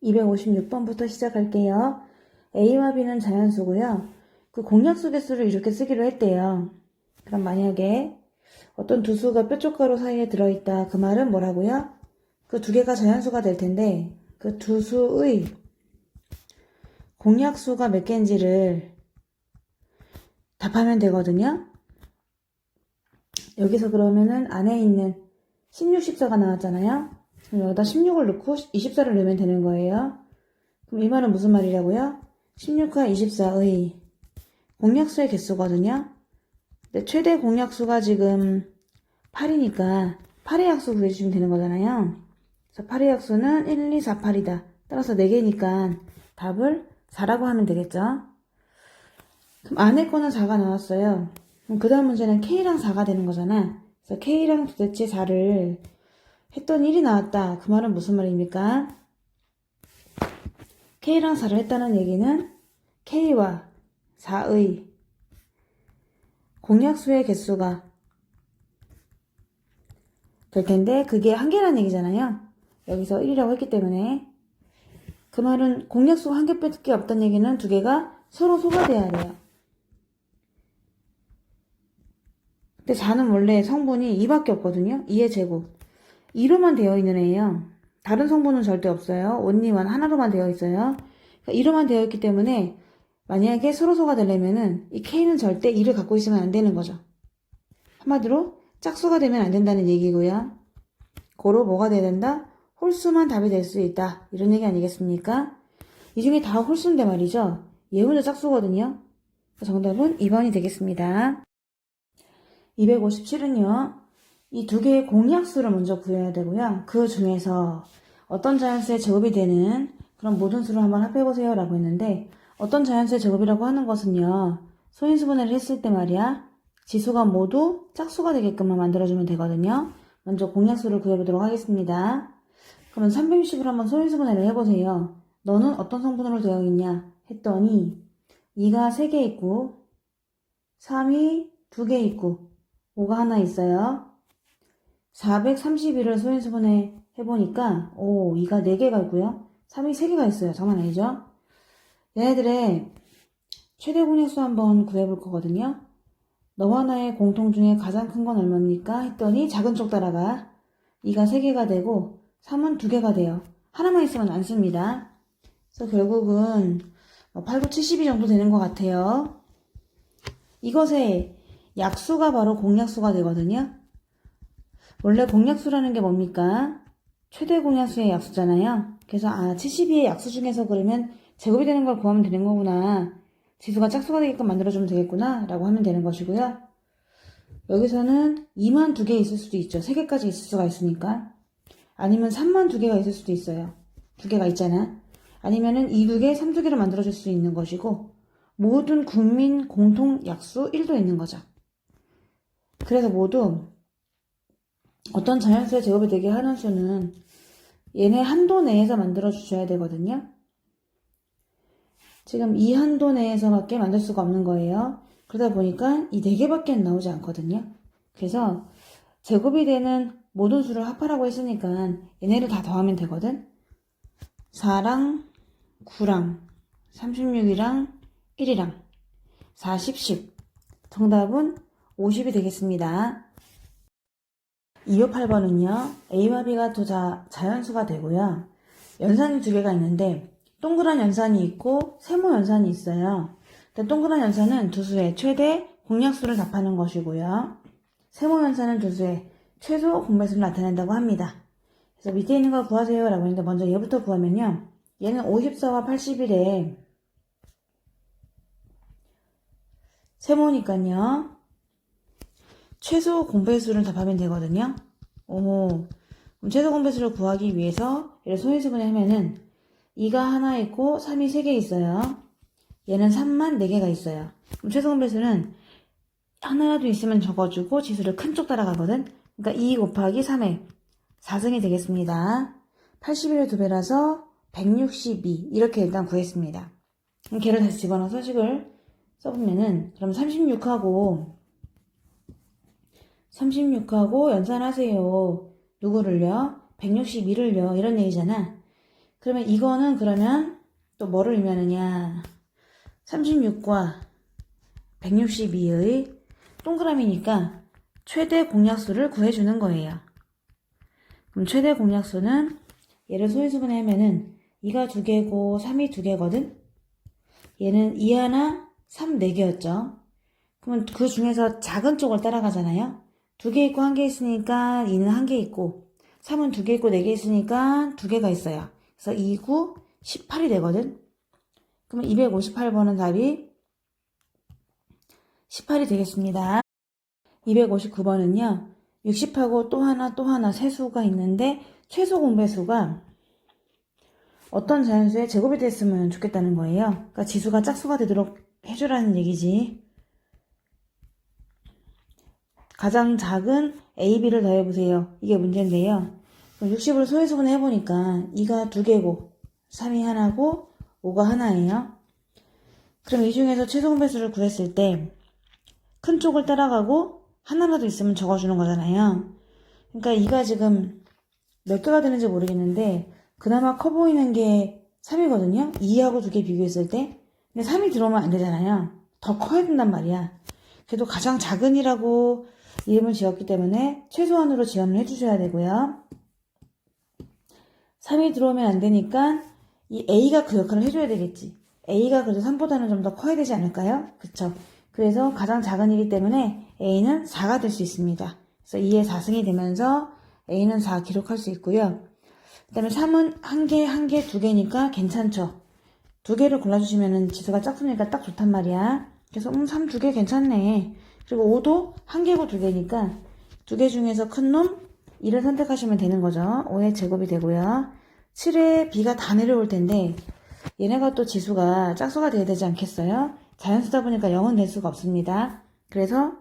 256번부터 시작할게요. A와 B는 자연수고요. 그 공약수 개수를 이렇게 쓰기로 했대요. 그럼 만약에 어떤 두 수가 뾰족가루 사이에 들어있다. 그 말은 뭐라고요? 그 두 개가 자연수가 될 텐데 그 두 수의 공약수가 몇 개인지를 답하면 되거든요. 여기서 그러면은 안에 있는 16, 14가 나왔잖아요. 그럼 여기다 16을 넣고 24를 넣으면 되는 거예요. 그럼 이 말은 무슨 말이라고요? 16과 24의 공약수의 개수거든요. 근데 최대 공약수가 지금 8이니까 8의 약수 구해주시면 되는 거잖아요. 그래서 8의 약수는 1, 2, 4, 8이다. 따라서 4개니까 답을 4라고 하면 되겠죠. 그럼 안에 거는 4가 나왔어요. 그럼 그 다음 문제는 K랑 4가 되는 거잖아. 그래서 K랑 도대체 4를 했더니 1이 나왔다. 그 말은 무슨 말입니까? K랑 4를 했다는 얘기는 K와 4의 공약수의 개수가 될 텐데 그게 한 개라는 얘기잖아요. 여기서 1이라고 했기 때문에 그 말은 공약수가 한 개밖에 없다는 얘기는 두 개가 서로 소가돼야 돼요. 근데 4는 원래 성분이 2밖에 없거든요. 2의 제곱. 2로만 되어 있는 애예요. 다른 성분은 절대 없어요. 온리만 하나로만 되어 있어요. 그러니까 2로만 되어 있기 때문에 만약에 서로 소가 되려면은 이 K는 절대 2를 갖고 있으면 안 되는 거죠. 한마디로 짝수가 되면 안 된다는 얘기고요. 고로 뭐가 돼야 된다? 홀수만 답이 될 수 있다. 이런 얘기 아니겠습니까? 이 중에 다 홀수인데 말이죠. 얘 혼자 짝수거든요. 정답은 2번이 되겠습니다. 257은요. 이 두 개의 공약수를 먼저 구해야 되고요. 그 중에서 어떤 자연수의 제곱이 되는 그런 모든 수를 한번 합해보세요 라고 했는데 어떤 자연수의 제곱이라고 하는 것은요. 소인수분해를 했을 때 말이야. 지수가 모두 짝수가 되게끔만 만들어주면 되거든요. 먼저 공약수를 구해보도록 하겠습니다. 그럼 360을 한번 소인수분해를 해보세요. 너는 어떤 성분으로 되어 있냐 했더니 2가 3개 있고 3이 2개 있고 5가 하나 있어요. 431을 소인수분해 해보니까 2가 4개가 있고요. 3이 3개가 있어요. 장난 아니죠? 얘네들의 최대 공약수 한번 구해볼 거거든요. 너와 나의 공통 중에 가장 큰 건 얼마입니까? 했더니 작은 쪽 따라가 2가 3개가 되고 3은 2개가 돼요. 하나만 있으면 안 씁니다. 그래서 결국은 8, 9, 72 정도 되는 것 같아요. 이것의 약수가 바로 공약수가 되거든요. 원래 공약수라는 게 뭡니까? 최대 공약수의 약수잖아요. 그래서 72의 약수 중에서 그러면 제곱이 되는 걸 구하면 되는 거구나. 지수가 짝수가 되게끔 만들어주면 되겠구나 라고 하면 되는 것이고요. 여기서는 2만 2개 있을 수도 있죠. 3개까지 있을 수가 있으니까. 아니면 3만 2개가 있을 수도 있어요. 2개가 있잖아. 아니면은 2, 2개, 3, 2개로 만들어줄 수 있는 것이고 모든 국민 공통 약수 1도 있는 거죠. 그래서 모두 어떤 자연수의 제곱이 되게 하는 수는 얘네 한도 내에서 만들어 주셔야 되거든요. 지금 이 한도 내에서밖에 만들 수가 없는 거예요. 그러다 보니까 이 4개밖에 나오지 않거든요. 그래서 제곱이 되는 모든 수를 합하라고 했으니까 얘네를 다 더하면 되거든. 4랑 9랑 36이랑 1이랑 40, 10. 정답은 50이 되겠습니다. 258번은요. A와 B가 두 자연수가 되고요. 연산이 두 개가 있는데 동그란 연산이 있고 세모 연산이 있어요. 동그란 연산은 두 수의 최대 공약수를 답하는 것이고요. 세모 연산은 두 수의 최소 공배수를 나타낸다고 합니다. 그래서 밑에 있는 걸 구하세요 라고 했는데 먼저 얘부터 구하면요. 얘는 54와 81에 세모니까요. 최소 공배수를 답하면 되거든요. 그럼 최소 공배수를 구하기 위해서 얘를 소인수분해 하면은 2가 하나 있고 3이 3개 있어요. 얘는 3만 4개가 있어요. 그럼 최소 공배수는 하나라도 있으면 적어주고 지수를 큰 쪽 따라가거든. 그러니까 2 곱하기 3의 4승이 되겠습니다. 81의 2배라서 162 이렇게 일단 구했습니다. 그럼 걔를 다시 집어넣어서 식을 써보면은 그럼 36하고 연산하세요. 누구를요? 162를요. 이런 얘기잖아. 그러면 이거는 그러면 또 뭐를 의미하느냐. 36과 162의 동그라미니까 최대 공약수를 구해주는 거예요. 그럼 최대 공약수는 얘를 소인수분해하면은 2가 2개고 3이 2개거든. 얘는 2 하나, 3 4개였죠. 그러면 그 중에서 작은 쪽을 따라가잖아요. 2개 있고 1개 있으니까 2는 1개 있고 3은 2개 있고 4개 있으니까 2개가 있어요. 그래서 2, 9, 18이 되거든. 그러면 258번은 답이 18이 되겠습니다. 259번은요. 60하고 또 하나 세 수가 있는데 최소 공배수가 어떤 자연수의 제곱이 됐으면 좋겠다는 거예요. 그러니까 지수가 짝수가 되도록 해주라는 얘기지. 가장 작은 A, B를 더해보세요. 이게 문제인데요. 60을 소인수분해 해보니까 2가 2개고 3이 하나고 5가 하나예요. 그럼 이 중에서 최소 공배수를 구했을 때 큰 쪽을 따라가고 하나라도 있으면 적어주는 거잖아요. 그러니까 2가 지금 몇 개가 되는지 모르겠는데 그나마 커 보이는 게 3이거든요. 2하고 2개 비교했을 때. 근데 3이 들어오면 안 되잖아요. 더 커야 된단 말이야. 그래도 가장 작은 이라고 이름을 지었기 때문에 최소한으로 지원을 해주셔야 되고요. 3이 들어오면 안 되니까 이 A가 그 역할을 해줘야 되겠지. A가 그래도 3보다는 좀 더 커야 되지 않을까요? 그쵸? 그래서 가장 작은 이기 때문에 A는 4가 될 수 있습니다. 그래서 2의 4승이 되면서 A는 4 기록할 수 있고요. 그 다음에 3은 1개, 2개니까 괜찮죠? 2개를 골라주시면 지수가 짝수니까 딱 좋단 말이야. 그래서 3 2개 괜찮네. 그리고 5도 1개고 2개니까 2개 중에서 큰 놈 2를 선택하시면 되는 거죠. 5의 제곱이 되고요. 7에 B가 다 내려올 텐데 얘네가 또 지수가 짝수가 돼야 되지 않겠어요? 자연수다 보니까 0은 될 수가 없습니다. 그래서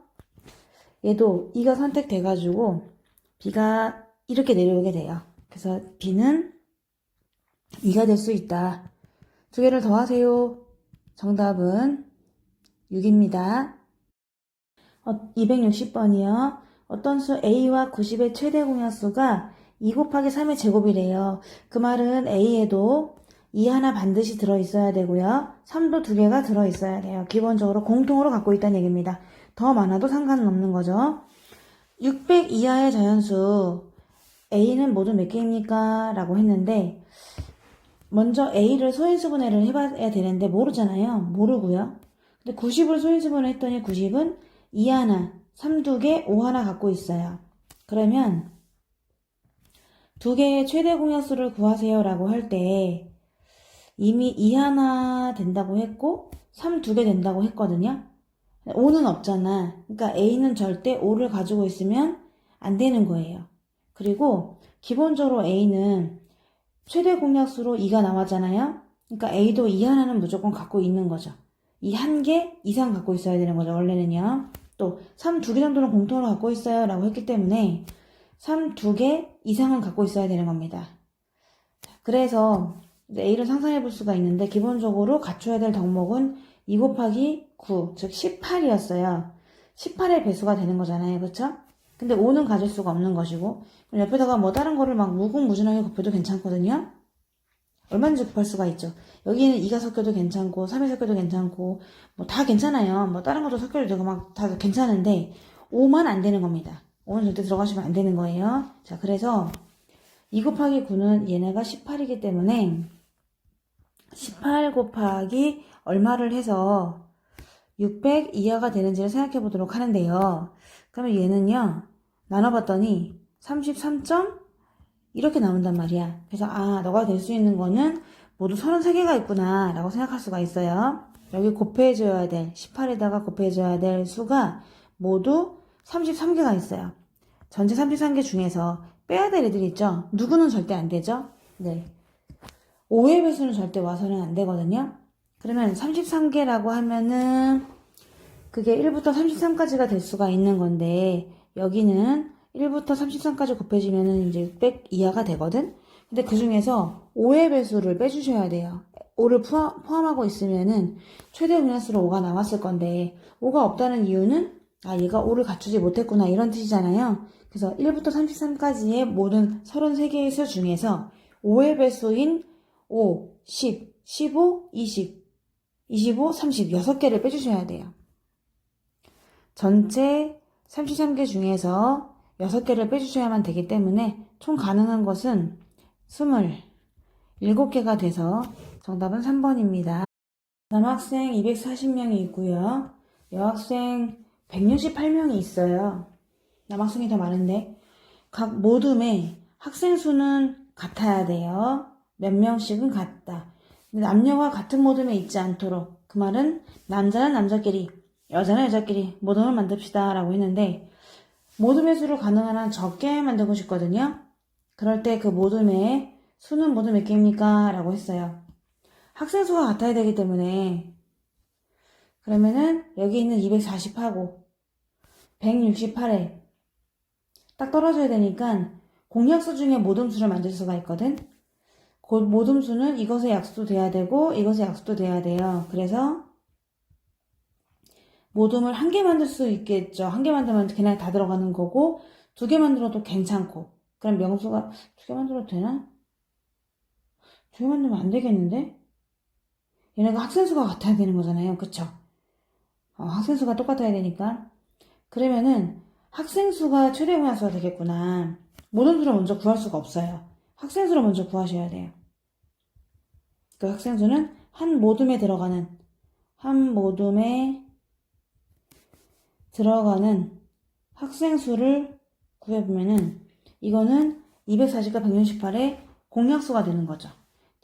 얘도 2가 선택돼가지고 B가 이렇게 내려오게 돼요. 그래서 B는 2가 될 수 있다. 2개를 더하세요. 정답은 6입니다. 260번이요. 어떤 수 A와 90의 최대 공약수가 2 곱하기 3의 제곱이래요. 그 말은 A에도 2 하나 반드시 들어있어야 되고요. 3도 2개가 들어있어야 돼요. 기본적으로 공통으로 갖고 있다는 얘기입니다. 더 많아도 상관은 없는 거죠. 600 이하의 자연수 A는 모두 몇 개입니까? 라고 했는데 먼저 A를 소인수분해를 해봐야 되는데 모르잖아요. 모르고요. 근데 90을 소인수분해 했더니 90은 2 하나, 3 2개, 5 하나 갖고 있어요. 그러면 2개의 최대 공약수를 구하세요 라고 할 때 이미 2 하나 된다고 했고 3 2개 된다고 했거든요. 5는 없잖아. 그러니까 A는 절대 5를 가지고 있으면 안 되는 거예요. 그리고 기본적으로 A는 최대 공약수로 2가 나왔잖아요. 그러니까 A도 2 하나는 무조건 갖고 있는 거죠. 이 1개 이상 갖고 있어야 되는 거죠. 원래는요. 또 3 2개 정도는 공통으로 갖고 있어요 라고 했기 때문에 3 2개 이상은 갖고 있어야 되는 겁니다. 그래서 이제 A를 상상해 볼 수가 있는데 기본적으로 갖춰야 될 덕목은 2 곱하기 9, 즉 18이었어요. 18의 배수가 되는 거잖아요. 그쵸? 근데 5는 가질 수가 없는 것이고 옆에다가 뭐 다른 거를 막 무궁무진하게 곱해도 괜찮거든요. 얼마든지 곱할 수가 있죠. 여기는 2가 섞여도 괜찮고 3이 섞여도 괜찮고 뭐 다 괜찮아요. 뭐 다른 것도 섞여도 되고 막 다 괜찮은데 5만 안 되는 겁니다. 5는 절대 들어가시면 안 되는 거예요. 자, 그래서 2 곱하기 9는 얘네가 18이기 때문에 18 곱하기 얼마를 해서 600 이하가 되는지를 생각해 보도록 하는데요. 그러면 얘는요, 나눠봤더니 33점 이렇게 나온단 말이야. 그래서 너가 될 수 있는 거는 모두 33개가 있구나 라고 생각할 수가 있어요. 여기 곱해줘야 될 18에다가 곱해줘야 될 수가 모두 33개가 있어요. 전체 33개 중에서 빼야 될 애들이 있죠. 누구는 절대 안 되죠. 네. 5의 배수는 절대 와서는 안 되거든요. 그러면 33개라고 하면은 그게 1부터 33까지가 될 수가 있는 건데 여기는 1부터 33까지 곱해지면은 이제 600 이하가 되거든. 근데 그 중에서 5의 배수를 빼주셔야 돼요. 5를 포함하고 있으면은 최대 공약수로 5가 나왔을 건데 5가 없다는 이유는 얘가 5를 갖추지 못했구나 이런 뜻이잖아요. 그래서 1부터 33까지의 모든 33개의 수 중에서 5의 배수인 5, 10, 15, 20, 25, 30, 6개를 빼주셔야 돼요. 전체 33개 중에서 6개를 빼주셔야만 되기 때문에 총 가능한 것은 27개가 돼서 정답은 3번입니다. 남학생 240명이 있고요. 여학생 168명이 있어요. 남학생이 더 많은데 각 모둠의 학생 수는 같아야 돼요. 몇 명씩은 같다. 근데 남녀가 같은 모둠에 있지 않도록, 그 말은 남자는 남자끼리, 여자는 여자끼리 모둠을 만듭시다 라고 했는데 모둠의 수를 가능한 한 적게 만들고 싶거든요. 그럴 때 그 모둠의 수는 모두 몇 개입니까? 라고 했어요. 학생 수가 같아야 되기 때문에 그러면은 여기 있는 240하고 168에 딱 떨어져야 되니까 공약수 중에 모둠수를 만들 수가 있거든. 그 모둠수는 이것의 약수도 돼야 되고 이것의 약수도 돼야 돼요. 그래서 모둠을 한 개 만들 수 있겠죠. 한 개 만들면 그냥 다 들어가는 거고 2개 만들어도 괜찮고. 그럼 명수가 2개 만들어도 되나? 2개 만들면 안 되겠는데? 얘네가 학생 수가 같아야 되는 거잖아요. 그쵸? 학생 수가 똑같아야 되니까. 그러면은 학생 수가 최대 공약수가 되겠구나. 모둠수를 먼저 구할 수가 없어요. 학생 수를 먼저 구하셔야 돼요. 그 학생 수는 한 모둠에 들어가는 학생 수를 구해보면은 이거는 240과 168의 공약수가 되는 거죠.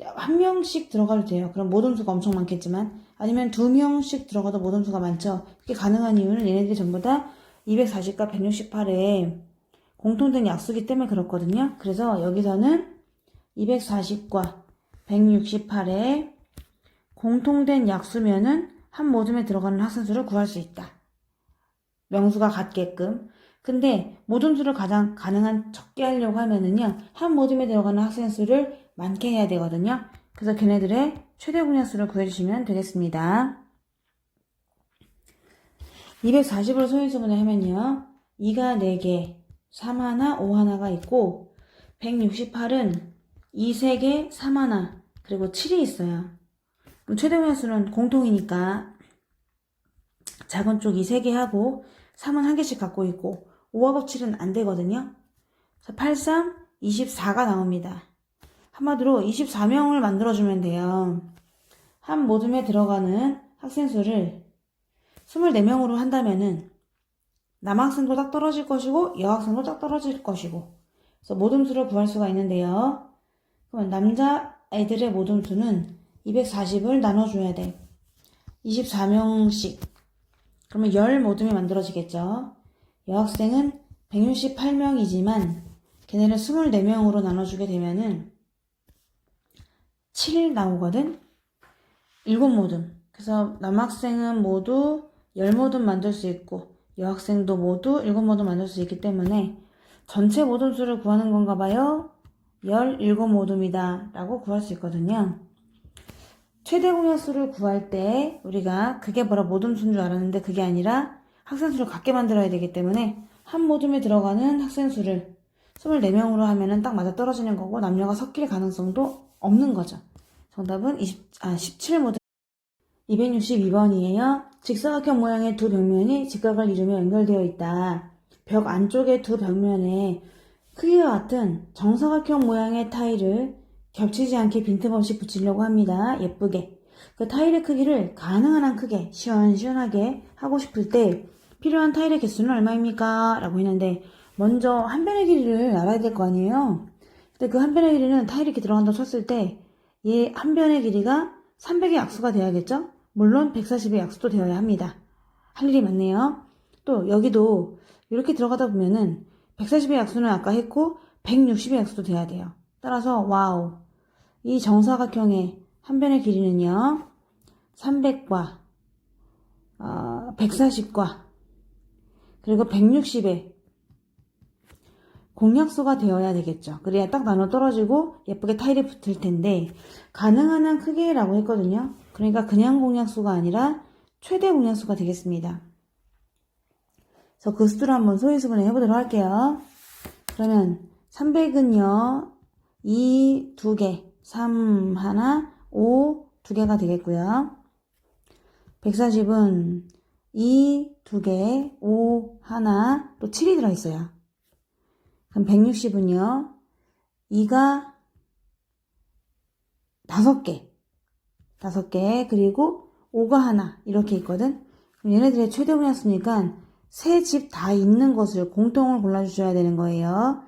한 명씩 들어가도 돼요. 그럼 모둠수가 엄청 많겠지만, 아니면 2명씩 들어가도 모둠수가 많죠. 그게 가능한 이유는 얘네들이 전부 다 240과 168의 공통된 약수기 때문에 그렇거든요. 그래서 여기서는 240과 168의 공통된 약수면은 한 모둠에 들어가는 학생 수를 구할 수 있다. 명수가 같게끔. 근데 모둠수를 가장 가능한 적게 하려고 하면은요, 한 모둠에 들어가는 학생 수를 많게 해야 되거든요. 그래서 걔네들의 최대 공약수를 구해주시면 되겠습니다. 240으로 소인수분해 하면요, 2가 4개, 3 하나, 5 하나가 있고 168은 2, 3개, 3 하나, 그리고 7이 있어요. 그럼 최대 공약수는 공통이니까 작은 쪽 2, 3개 하고 3은 1개씩 갖고 있고 5하고 7은 안 되거든요. 그래서 8, 3, 24가 나옵니다. 한마디로 24명을 만들어주면 돼요. 한 모둠에 들어가는 학생 수를 24명으로 한다면은 남학생도 딱 떨어질 것이고 여학생도 딱 떨어질 것이고, 그래서 모둠수를 구할 수가 있는데요. 그러면 남자애들의 모둠수는 240을 나눠줘야 돼. 24명씩. 그러면 10모둠이 만들어지겠죠. 여학생은 168명이지만 걔네를 24명으로 나눠주게 되면은 7 나오거든. 7모둠. 그래서 남학생은 모두 10모둠 만들 수 있고 여학생도 모두 7모둠 만들 수 있기 때문에 전체 모둠수를 구하는 건가 봐요. 17모둠이다 라고 구할 수 있거든요. 최대 공약수를 구할 때 우리가 그게 바로 모둠수인 줄 알았는데 그게 아니라 학생 수를 같게 만들어야 되기 때문에 한 모둠에 들어가는 학생 수를 24명으로 하면은 딱 맞아 떨어지는 거고 남녀가 섞일 가능성도 없는 거죠. 정답은 17모둠. 262번이에요. 직사각형 모양의 두 벽면이 직각을 이루며 연결되어 있다. 벽 안쪽의 두 벽면에 크기가 같은 정사각형 모양의 타일을 겹치지 않게 빈틈없이 붙이려고 합니다. 예쁘게. 그 타일의 크기를 가능한 한 크게 시원시원하게 하고 싶을 때 필요한 타일의 개수는 얼마입니까? 라고 했는데 먼저 한 변의 길이를 알아야 될 거 아니에요. 근데 그 한 변의 길이는 타일이 이렇게 들어간다고 쳤을 때 얘 한 변의 길이가 300의 약수가 돼야겠죠? 물론 140의 약수도 되어야 합니다. 할 일이 많네요. 또 여기도 이렇게 들어가다 보면은 140의 약수는 아까 했고 160의 약수도 돼야 돼요. 따라서 와우, 이 정사각형의 한 변의 길이는요 300과 140과 그리고 160의 공약수가 되어야 되겠죠. 그래야 딱 나눠 떨어지고 예쁘게 타일이 붙을 텐데 가능한 한 크기라고 했거든요. 그러니까 그냥 공약수가 아니라 최대 공약수가 되겠습니다. 그래서 그 수를 한번 소인수분해 해보도록 할게요. 그러면 300은요 이 두 개, 3 하나, 5 2개가 되겠고요. 140은 2 2개, 5 하나, 또 7이 들어있어요. 그럼 160은요. 2가 5개, 5개, 그리고 5가 하나 이렇게 있거든. 그럼 얘네들의 최대 공약수니까 세 집 다 있는 것을 공통을 골라주셔야 되는 거예요.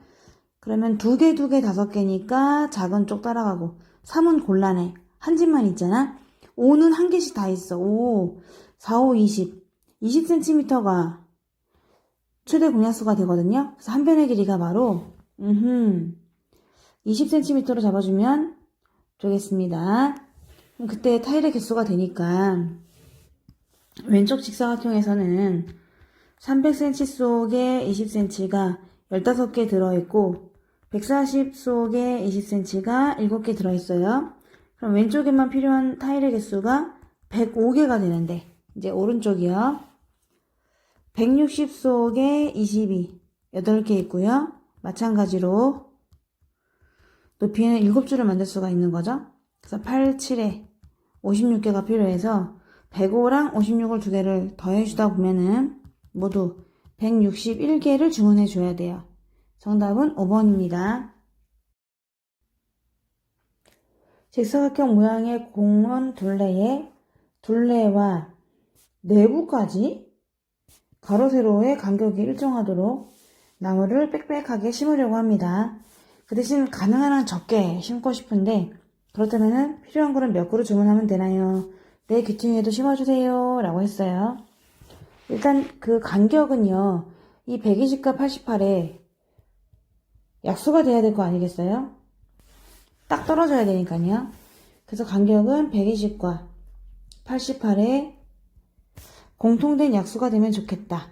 그러면 2개, 2개, 5개니까 작은 쪽 따라가고 3은 곤란해. 한 집만 있잖아. 5는 한 개씩 다 있어. 5, 4, 5, 20. 20cm가 최대 공약수가 되거든요. 그래서 한 변의 길이가 바로 20cm로 잡아주면 되겠습니다. 그럼 그때 타일의 개수가 되니까 왼쪽 직사각형에서는 300cm 속에 20cm가 15개 들어있고 140 속에 20cm가 7개 들어있어요. 그럼 왼쪽에만 필요한 타일의 개수가 105개가 되는데 이제 오른쪽이요. 160 속에 22 8개 있고요. 마찬가지로 높이는 7줄을 만들 수가 있는 거죠. 그래서 8, 7에 56개가 필요해서 105랑 56을 두 개를 더해주다 보면은 모두 161개를 주문해 줘야 돼요. 정답은 5번입니다. 직사각형 모양의 공원 둘레에 둘레와 내부까지 가로 세로의 간격이 일정하도록 나무를 빽빽하게 심으려고 합니다. 그 대신 가능한 한 적게 심고 싶은데 그렇다면 필요한 거는 몇 그루 주문하면 되나요? 네, 귀퉁이에도 심어주세요 라고 했어요. 일단 그 간격은요, 이 120과 88에 약수가 돼야 될 거 아니겠어요? 딱 떨어져야 되니까요. 그래서 간격은 120과 88에 공통된 약수가 되면 좋겠다.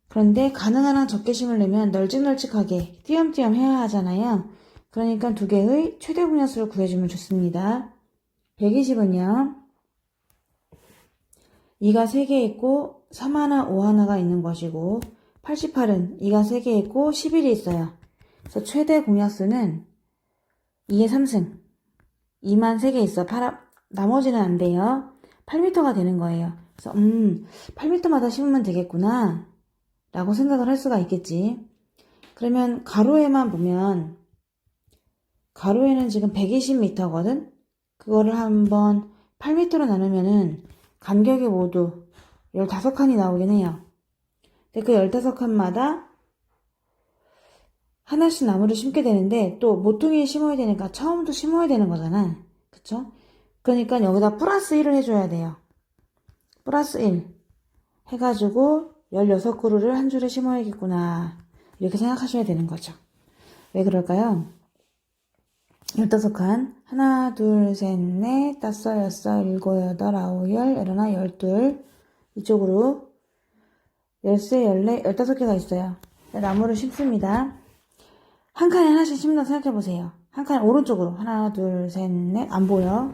그런데 가능한 한 적게 심으려면 널찍널찍하게 띄엄띄엄 해야 하잖아요. 그러니까 두 개의 최대 분야수를 구해주면 좋습니다. 120은요. 2가 3개 있고 3 하나, 5 하나가 있는 것이고 88은 2가 3개 있고 11이 있어요. 그래서 최대 공약수는 2의 3승. 2만 3개 있어. 나머지는 안 돼요. 8m가 되는 거예요. 그래서 8m마다 심으면 되겠구나 라고 생각을 할 수가 있겠지. 그러면 가로에만 보면 가로에는 지금 120m거든. 그거를 한번 8m로 나누면은 간격이 모두 15칸이 나오긴 해요. 근데 그 15칸마다 하나씩 나무를 심게 되는데 또 모퉁이에 심어야 되니까 처음부터 심어야 되는 거잖아. 그쵸? 그러니까 여기다 플러스 1을 해줘야 돼요. 플러스 1 해가지고 16그루를 한 줄에 심어야겠구나 이렇게 생각하셔야 되는 거죠. 왜 그럴까요? 15칸 하나 둘 셋 넷 다섯 여섯 일곱 여덟 아홉 열 열하나 열둘 이쪽으로 열세 열네 15개가 있어요. 나무를 심습니다. 한 칸에 하나씩 심는다 생각해보세요. 한 칸 오른쪽으로 하나 둘 셋 넷 안 보여.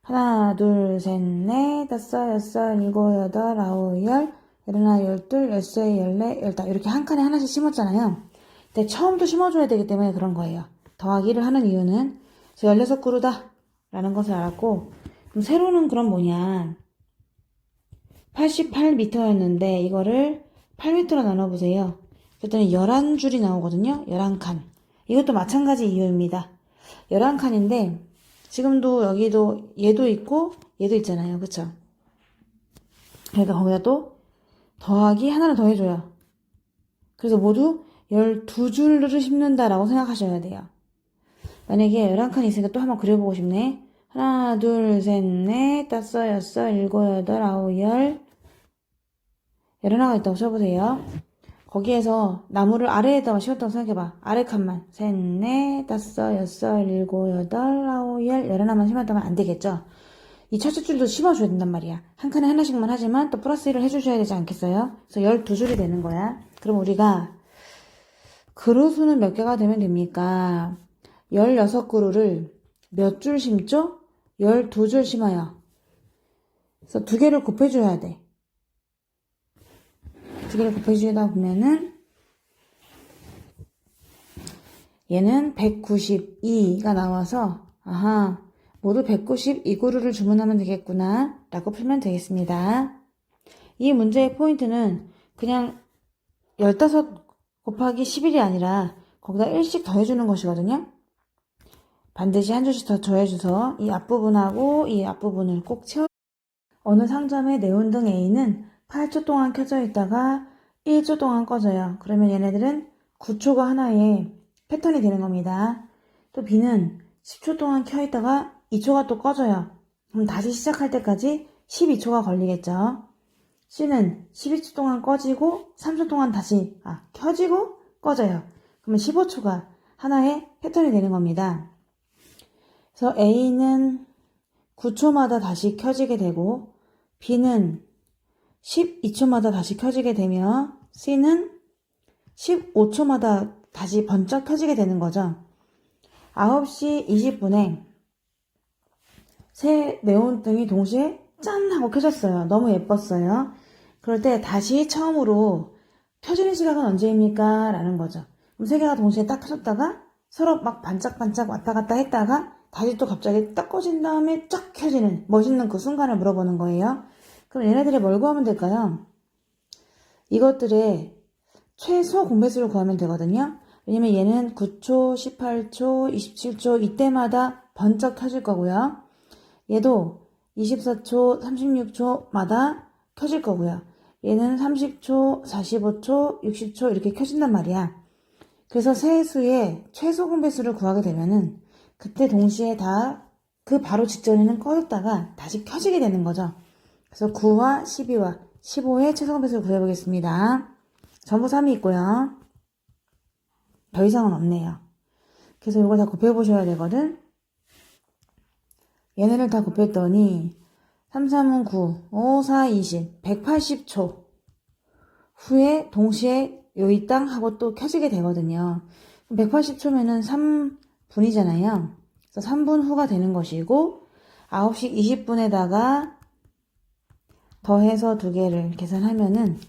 하나 둘 셋 넷 다섯 여섯 일곱 여덟 아홉 열 열하나 열둘 열세 열네 열다 이렇게 한 칸에 하나씩 심었잖아요. 근데 처음부터 심어줘야 되기 때문에 그런 거예요. 더하기를 하는 이유는 16그루다 라는 것을 알았고 그럼 세로는 그럼 뭐냐 88m였는데 이거를 8m로 나눠보세요. 그랬더니 11줄이 나오거든요. 11칸. 이것도 마찬가지 이유입니다. 11칸인데 지금도 여기도 얘도 있고 얘도 있잖아요. 그쵸? 그러니까 거기다 또 더하기 하나를 더해줘요. 그래서 모두 12줄을 심는다라고 생각하셔야 돼요. 만약에 11칸이 있으니까 또 한번 그려보고 싶네. 하나, 둘, 셋, 넷, 다섯, 여섯, 일곱, 여덟, 아홉, 열. 11하나가 있다고 쳐보세요. 거기에서 나무를 아래에다가 심었다고 생각해봐. 아래 칸만. 셋, 넷, 다섯, 여섯, 일곱, 여덟, 아홉, 열. 11하나만 심었다면 안 되겠죠? 이 첫째 줄도 심어줘야 된단 말이야. 한 칸에 하나씩만 하지만 또 플러스 1을 해주셔야 되지 않겠어요? 그래서 12줄이 되는 거야. 그럼 우리가 그루 수는 몇 개가 되면 됩니까? 16그루를 몇 줄 심죠? 12줄 심어요. 그래서 두 개를 곱해줘야 돼. 두 개를 곱해주다 보면은 얘는 192가 나와서 아하, 모두 192그루를 주문하면 되겠구나 라고 풀면 되겠습니다. 이 문제의 포인트는 그냥 15 곱하기 11이 아니라 거기다 1씩 더해주는 것이거든요. 반드시 한 줄씩 더 더해줘서 이 앞부분하고 이 앞부분을 꼭 채워. 어느 상점의 네온등 A는 8초 동안 켜져 있다가 1초 동안 꺼져요. 그러면 얘네들은 9초가 하나의 패턴이 되는 겁니다. 또 B는 10초 동안 켜 있다가 2초가 또 꺼져요. 그럼 다시 시작할 때까지 12초가 걸리겠죠. C는 12초 동안 꺼지고 3초 동안 다시 켜지고 꺼져요. 그러면 15초가 하나의 패턴이 되는 겁니다. 그래서 A는 9초마다 다시 켜지게 되고 B는 12초마다 다시 켜지게 되며 C는 15초마다 다시 번쩍 켜지게 되는 거죠. 9시 20분에 새 네온등이 동시에 짠 하고 켜졌어요. 너무 예뻤어요. 그럴 때 다시 처음으로 켜지는 시각은 언제입니까? 라는 거죠. 그럼 세 개가 동시에 딱 켜졌다가 서로 막 반짝반짝 왔다 갔다 했다가 다시 또 갑자기 딱 꺼진 다음에 쫙 켜지는 멋있는 그 순간을 물어보는 거예요. 그럼 얘네들이 뭘 구하면 될까요? 이것들의 최소 공배수를 구하면 되거든요. 왜냐면 얘는 9초, 18초, 27초 이때마다 번쩍 켜질 거고요. 얘도 24초, 36초마다 켜질 거고요. 얘는 30초, 45초, 60초 이렇게 켜진단 말이야. 그래서 세 수의 최소 공배수를 구하게 되면은 그때 동시에 다 그 바로 직전에는 꺼졌다가 다시 켜지게 되는 거죠. 그래서 9와 12와 15의 최소 공배수를 구해보겠습니다. 전부 3이 있고요. 더 이상은 없네요. 그래서 이걸 다 곱해보셔야 되거든. 얘네를 다 곱했더니 3, 3은 9, 5, 4, 20, 180초 후에 동시에 요이 땅 하고 또 켜지게 되거든요. 180초면은 3분이잖아요. 그래서 3분 후가 되는 것이고 9시 20분에다가 더해서 두 개를 계산하면은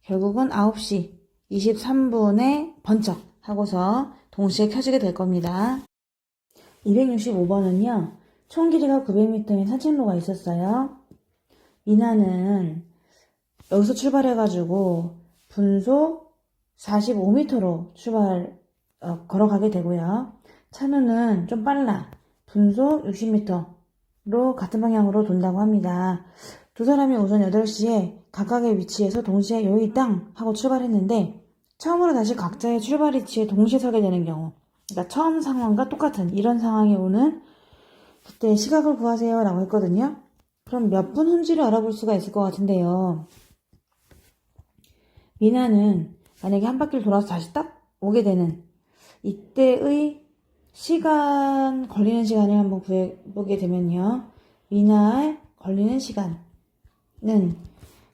결국은 9시 23분에 번쩍 하고서 동시에 켜지게 될 겁니다. 265번은요. 총 길이가 900m인 산책로가 있었어요. 미나는 여기서 출발해가지고 분속 45m로 걸어가게 되고요. 찬우는 좀 빨라. 분속 60m로 같은 방향으로 돈다고 합니다. 두 사람이 오전 8시에 각각의 위치에서 동시에 여기 땅 하고 출발했는데 처음으로 다시 각자의 출발 위치에 동시에 서게 되는 경우, 그러니까 처음 상황과 똑같은 이런 상황이 오는 그때 시각을 구하세요 라고 했거든요. 그럼 몇 분 후인지를 알아볼 수가 있을 것 같은데요. 미나는 만약에 한 바퀴를 돌아서 다시 딱 오게 되는 이때의 시간, 걸리는 시간을 한번 구해보게 되면요. 미나의 걸리는 시간은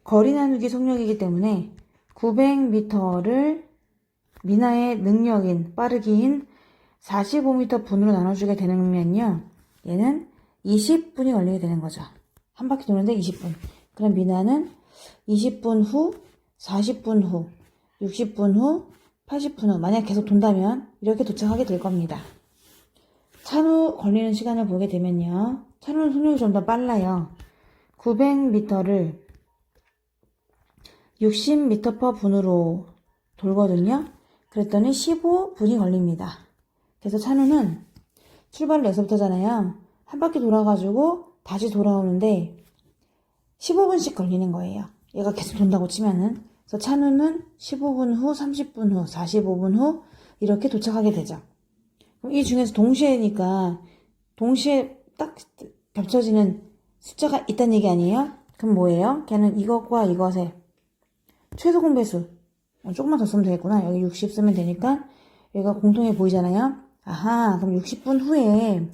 거리 나누기 속력이기 때문에 900m를 미나의 능력인 빠르기인 45m 분으로 나눠주게 되면요. 얘는 20분이 걸리게 되는 거죠. 한 바퀴 도는데 20분. 그럼 미나는 20분 후, 40분 후, 60분 후, 80분 후 만약 계속 돈다면 이렇게 도착하게 될 겁니다. 찬우 걸리는 시간을 보게 되면요. 찬우는 속력이 좀 더 빨라요. 900m를 60m/s 분으로 돌거든요. 그랬더니 15분이 걸립니다. 그래서 찬우는 출발을 여기서부터잖아요. 한 바퀴 돌아가지고 다시 돌아오는데 15분씩 걸리는 거예요. 얘가 계속 돈다고 치면은. 그래서 찬우는 15분 후, 30분 후, 45분 후 이렇게 도착하게 되죠. 그럼 이 중에서 동시에니까 동시에 딱 겹쳐지는 숫자가 있다는 얘기 아니에요? 그럼 뭐예요? 걔는 이것과 이것의 최소 공배수 조금만 더 쓰면 되겠구나. 여기 60 쓰면 되니까 얘가 공통해 보이잖아요. 아하, 그럼 60분 후에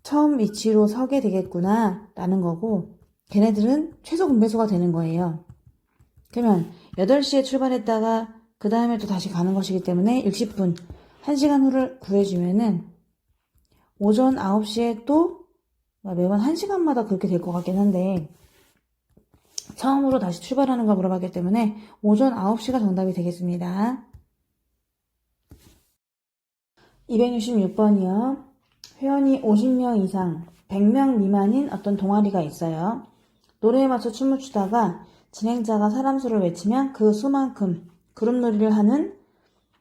처음 위치로 서게 되겠구나 라는 거고 걔네들은 최소 공배수가 되는 거예요. 그러면 8시에 출발했다가 그 다음에 또 다시 가는 것이기 때문에 60분 1시간 후를 구해주면은 오전 9시에 또 매번 1시간마다 그렇게 될 것 같긴 한데 처음으로 다시 출발하는 걸 물어봤기 때문에 오전 9시가 정답이 되겠습니다. 266번이요. 회원이 50명 이상, 100명 미만인 어떤 동아리가 있어요. 노래에 맞춰 춤을 추다가 진행자가 사람 수를 외치면 그 수만큼 그룹 놀이를 하는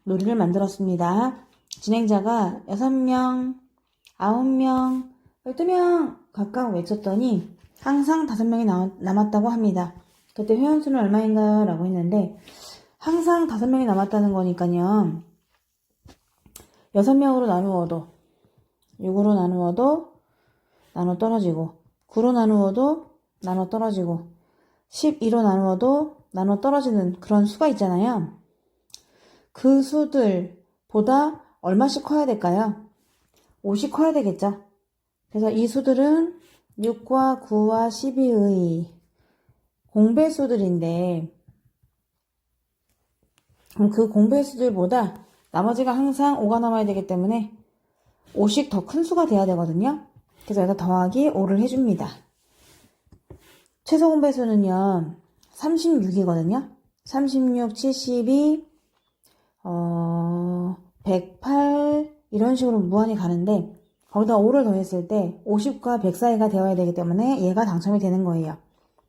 놀이를 만들었습니다. 진행자가 6명, 9명, 12명 각각 외쳤더니 항상 5명이 남았다고 합니다. 그때 회원수는 얼마인가요? 라고 했는데 항상 5명이 남았다는 거니까요. 6명으로 나누어도 6으로 나누어도 나눠 떨어지고 9로 나누어도 나눠 떨어지고 12로 나누어도 나눠 떨어지는 그런 수가 있잖아요. 그 수들보다 얼마씩 커야 될까요? 5씩 커야 되겠죠. 그래서 이 수들은 6과 9와 12의 공배수들인데 그 공배수들보다 나머지가 항상 5가 남아야 되기 때문에 5씩 더 큰 수가 돼야 되거든요. 그래서 여기다 더하기 5를 해줍니다. 최소 공배수는요 36이거든요. 36, 72, 108 이런 식으로 무한히 가는데 거기다 5를 더했을 때 50과 100 사이가 되어야 되기 때문에 얘가 당첨이 되는 거예요.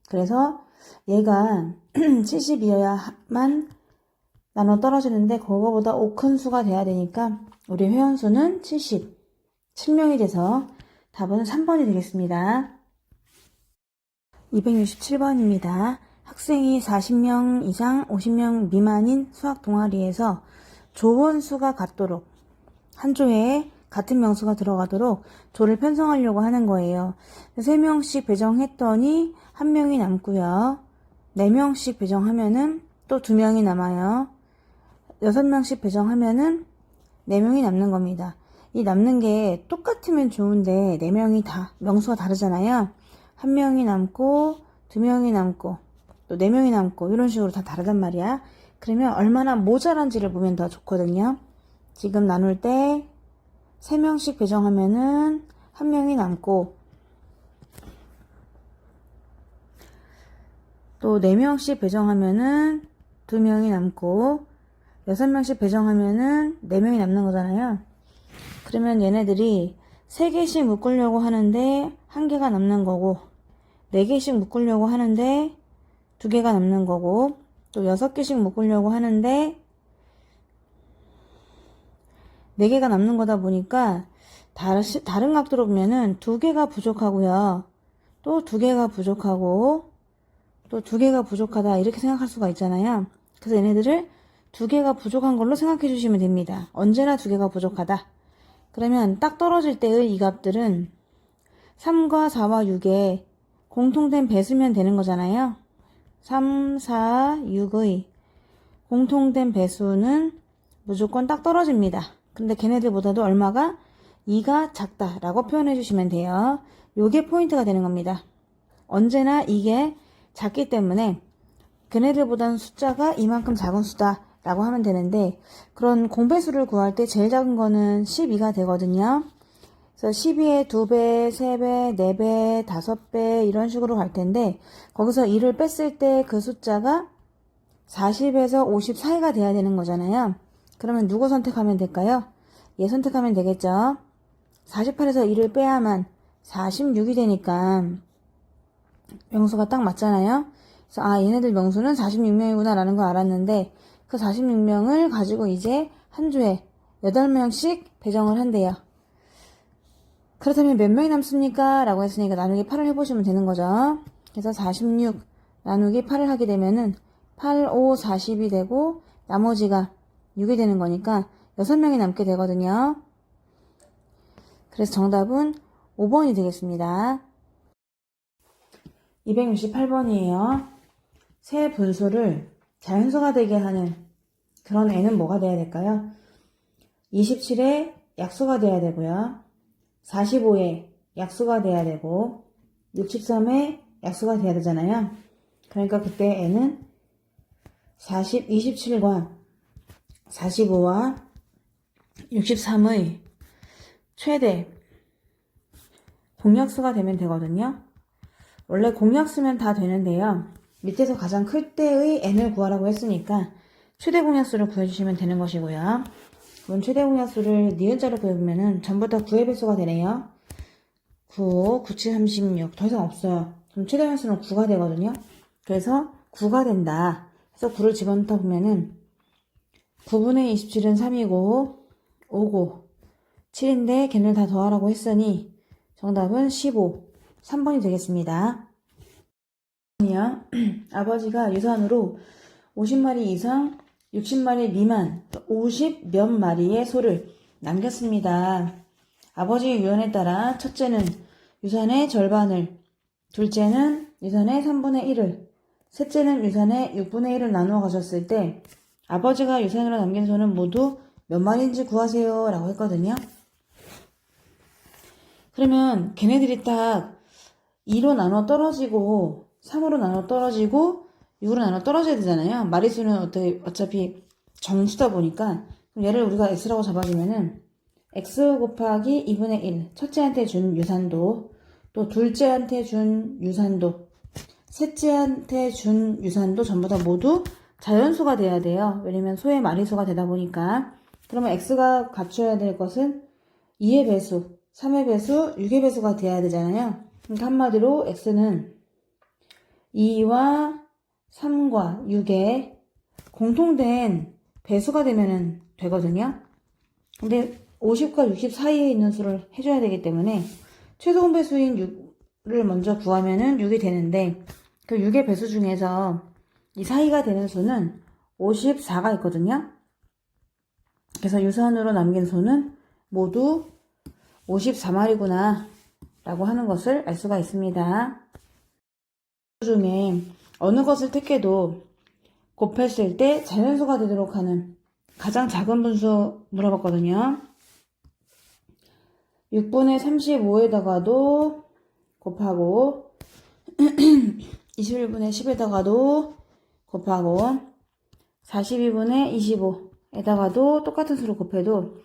그래서 얘가 70이어야만 나눠 떨어지는데 그거보다 5 큰 수가 돼야 되니까 우리 회원수는 77명이 돼서 답은 3번이 되겠습니다. 267번입니다. 학생이 40명 이상 50명 미만인 수학 동아리에서 조원수가 같도록 한 조에 같은 명수가 들어가도록 조를 편성하려고 하는 거예요. 3명씩 배정했더니 1명이 남고요. 4명씩 배정하면은 또 2명이 남아요. 6명씩 배정하면은 4명이 남는 겁니다. 이 남는 게 똑같으면 좋은데 4명이 다 명수가 다르잖아요. 1명이 남고 2명이 남고 또 4명이 남고 이런 식으로 다 다르단 말이야. 그러면 얼마나 모자란지를 보면 더 좋거든요. 지금 나눌 때 3명씩 배정하면은 1명이 남고 또 4명씩 배정하면은 2명이 남고 6명씩 배정하면은 4명이 남는 거잖아요. 그러면 얘네들이 3개씩 묶으려고 하는데 1개가 남는 거고 4개씩 묶으려고 하는데 2개가 남는 거고 또 6개씩 묶으려고 하는데 4개가 남는 거다 보니까 다른 각도로 보면은 2개가 부족하고요. 또 2개가 부족하고 또 2개가 부족하다 이렇게 생각할 수가 있잖아요. 그래서 얘네들을 2개가 부족한 걸로 생각해 주시면 됩니다. 언제나 2개가 부족하다. 그러면 딱 떨어질 때의 이 값들은 3과 4와 6의 공통된 배수면 되는 거잖아요. 3, 4, 6의 공통된 배수는 무조건 딱 떨어집니다. 근데 걔네들보다도 얼마가 2가 작다라고 표현해 주시면 돼요. 요게 포인트가 되는 겁니다. 언제나 이게 작기 때문에 걔네들보다는 숫자가 이만큼 작은 수다라고 하면 되는데 그런 공배수를 구할 때 제일 작은 거는 12가 되거든요. 그래서 12의 2배, 3배, 4배, 5배 이런 식으로 갈 텐데 거기서 2를 뺐을 때 그 숫자가 40에서 50 사이가 돼야 되는 거잖아요. 그러면 누구 선택하면 될까요? 얘 선택하면 되겠죠. 48에서 2를 빼야만 46이 되니까 명수가 딱 맞잖아요. 그래서 얘네들 명수는 46명이구나 라는 걸 알았는데 그 46명을 가지고 이제 한 조에 8명씩 배정을 한대요. 그렇다면 몇 명이 남습니까? 라고 했으니까 나누기 8을 해보시면 되는 거죠. 그래서 46 나누기 8을 하게 되면은 8, 5, 40이 되고 나머지가 6이 되는 거니까 6명이 남게 되거든요. 그래서 정답은 5번이 되겠습니다. 268번이에요. 세 분수를 자연수가 되게 하는 그런 애는 뭐가 돼야 될까요? 27에 약수가 돼야 되고요. 45에 약수가 돼야 되고 63에 약수가 돼야 되잖아요. 그러니까 그때 애는 27과 45와 63의 최대 공약수가 되면 되거든요. 원래 공약수면 다 되는데요. 밑에서 가장 클 때의 n을 구하라고 했으니까 최대 공약수를 구해주시면 되는 것이고요. 그럼 최대 공약수를 니은자로 그려보면은 전부 다 9의 배수가 되네요. 9, 9, 7, 36. 더 이상 없어요. 그럼 최대 공약수는 9가 되거든요. 그래서 9가 된다. 그래서 9를 집어넣다 보면은 9분의 27은 3이고 5고 7인데 걔네를 다 더하라고 했으니 정답은 15. 3번이 되겠습니다. 아버지가 유산으로 50마리 이상 60마리 미만 50 몇 마리의 소를 남겼습니다. 아버지의 유언에 따라 첫째는 유산의 절반을, 둘째는 유산의 3분의 1을, 셋째는 유산의 6분의 1을 나누어 가셨을 때 아버지가 유산으로 남긴 소는 모두 몇 마리인지 구하세요 라고 했거든요. 그러면 걔네들이 딱 2로 나눠 떨어지고 3으로 나눠 떨어지고 6으로 나눠 떨어져야 되잖아요. 마리수는 어차피 정수다 보니까 얘를 우리가 x라고 잡아주면은 x 곱하기 2분의 1 첫째한테 준 유산도, 또 둘째한테 준 유산도, 셋째한테 준 유산도 전부 다 모두 자연수가 돼야 돼요. 왜냐면 소의 마리수가 되다 보니까. 그러면 x가 갖춰야 될 것은 2의 배수, 3의 배수, 6의 배수가 돼야 되잖아요. 그러니까 한마디로 x는 2와 3과 6의 공통된 배수가 되면 되거든요. 근데 50과 60 사이에 있는 수를 해줘야 되기 때문에 최소 공배수인 6을 먼저 구하면은 6이 되는데 그 6의 배수 중에서 이 사이가 되는 수는 54가 있거든요. 그래서 유산으로 남긴 수는 모두 54마리구나 라고 하는 것을 알 수가 있습니다. 그 중에 어느 것을 택해도 곱했을 때 자연수가 되도록 하는 가장 작은 분수 물어봤거든요. 6분의 35에다가도 곱하고 21분의 10에다가도 곱하고 42분의 25에다가도 똑같은 수로 곱해도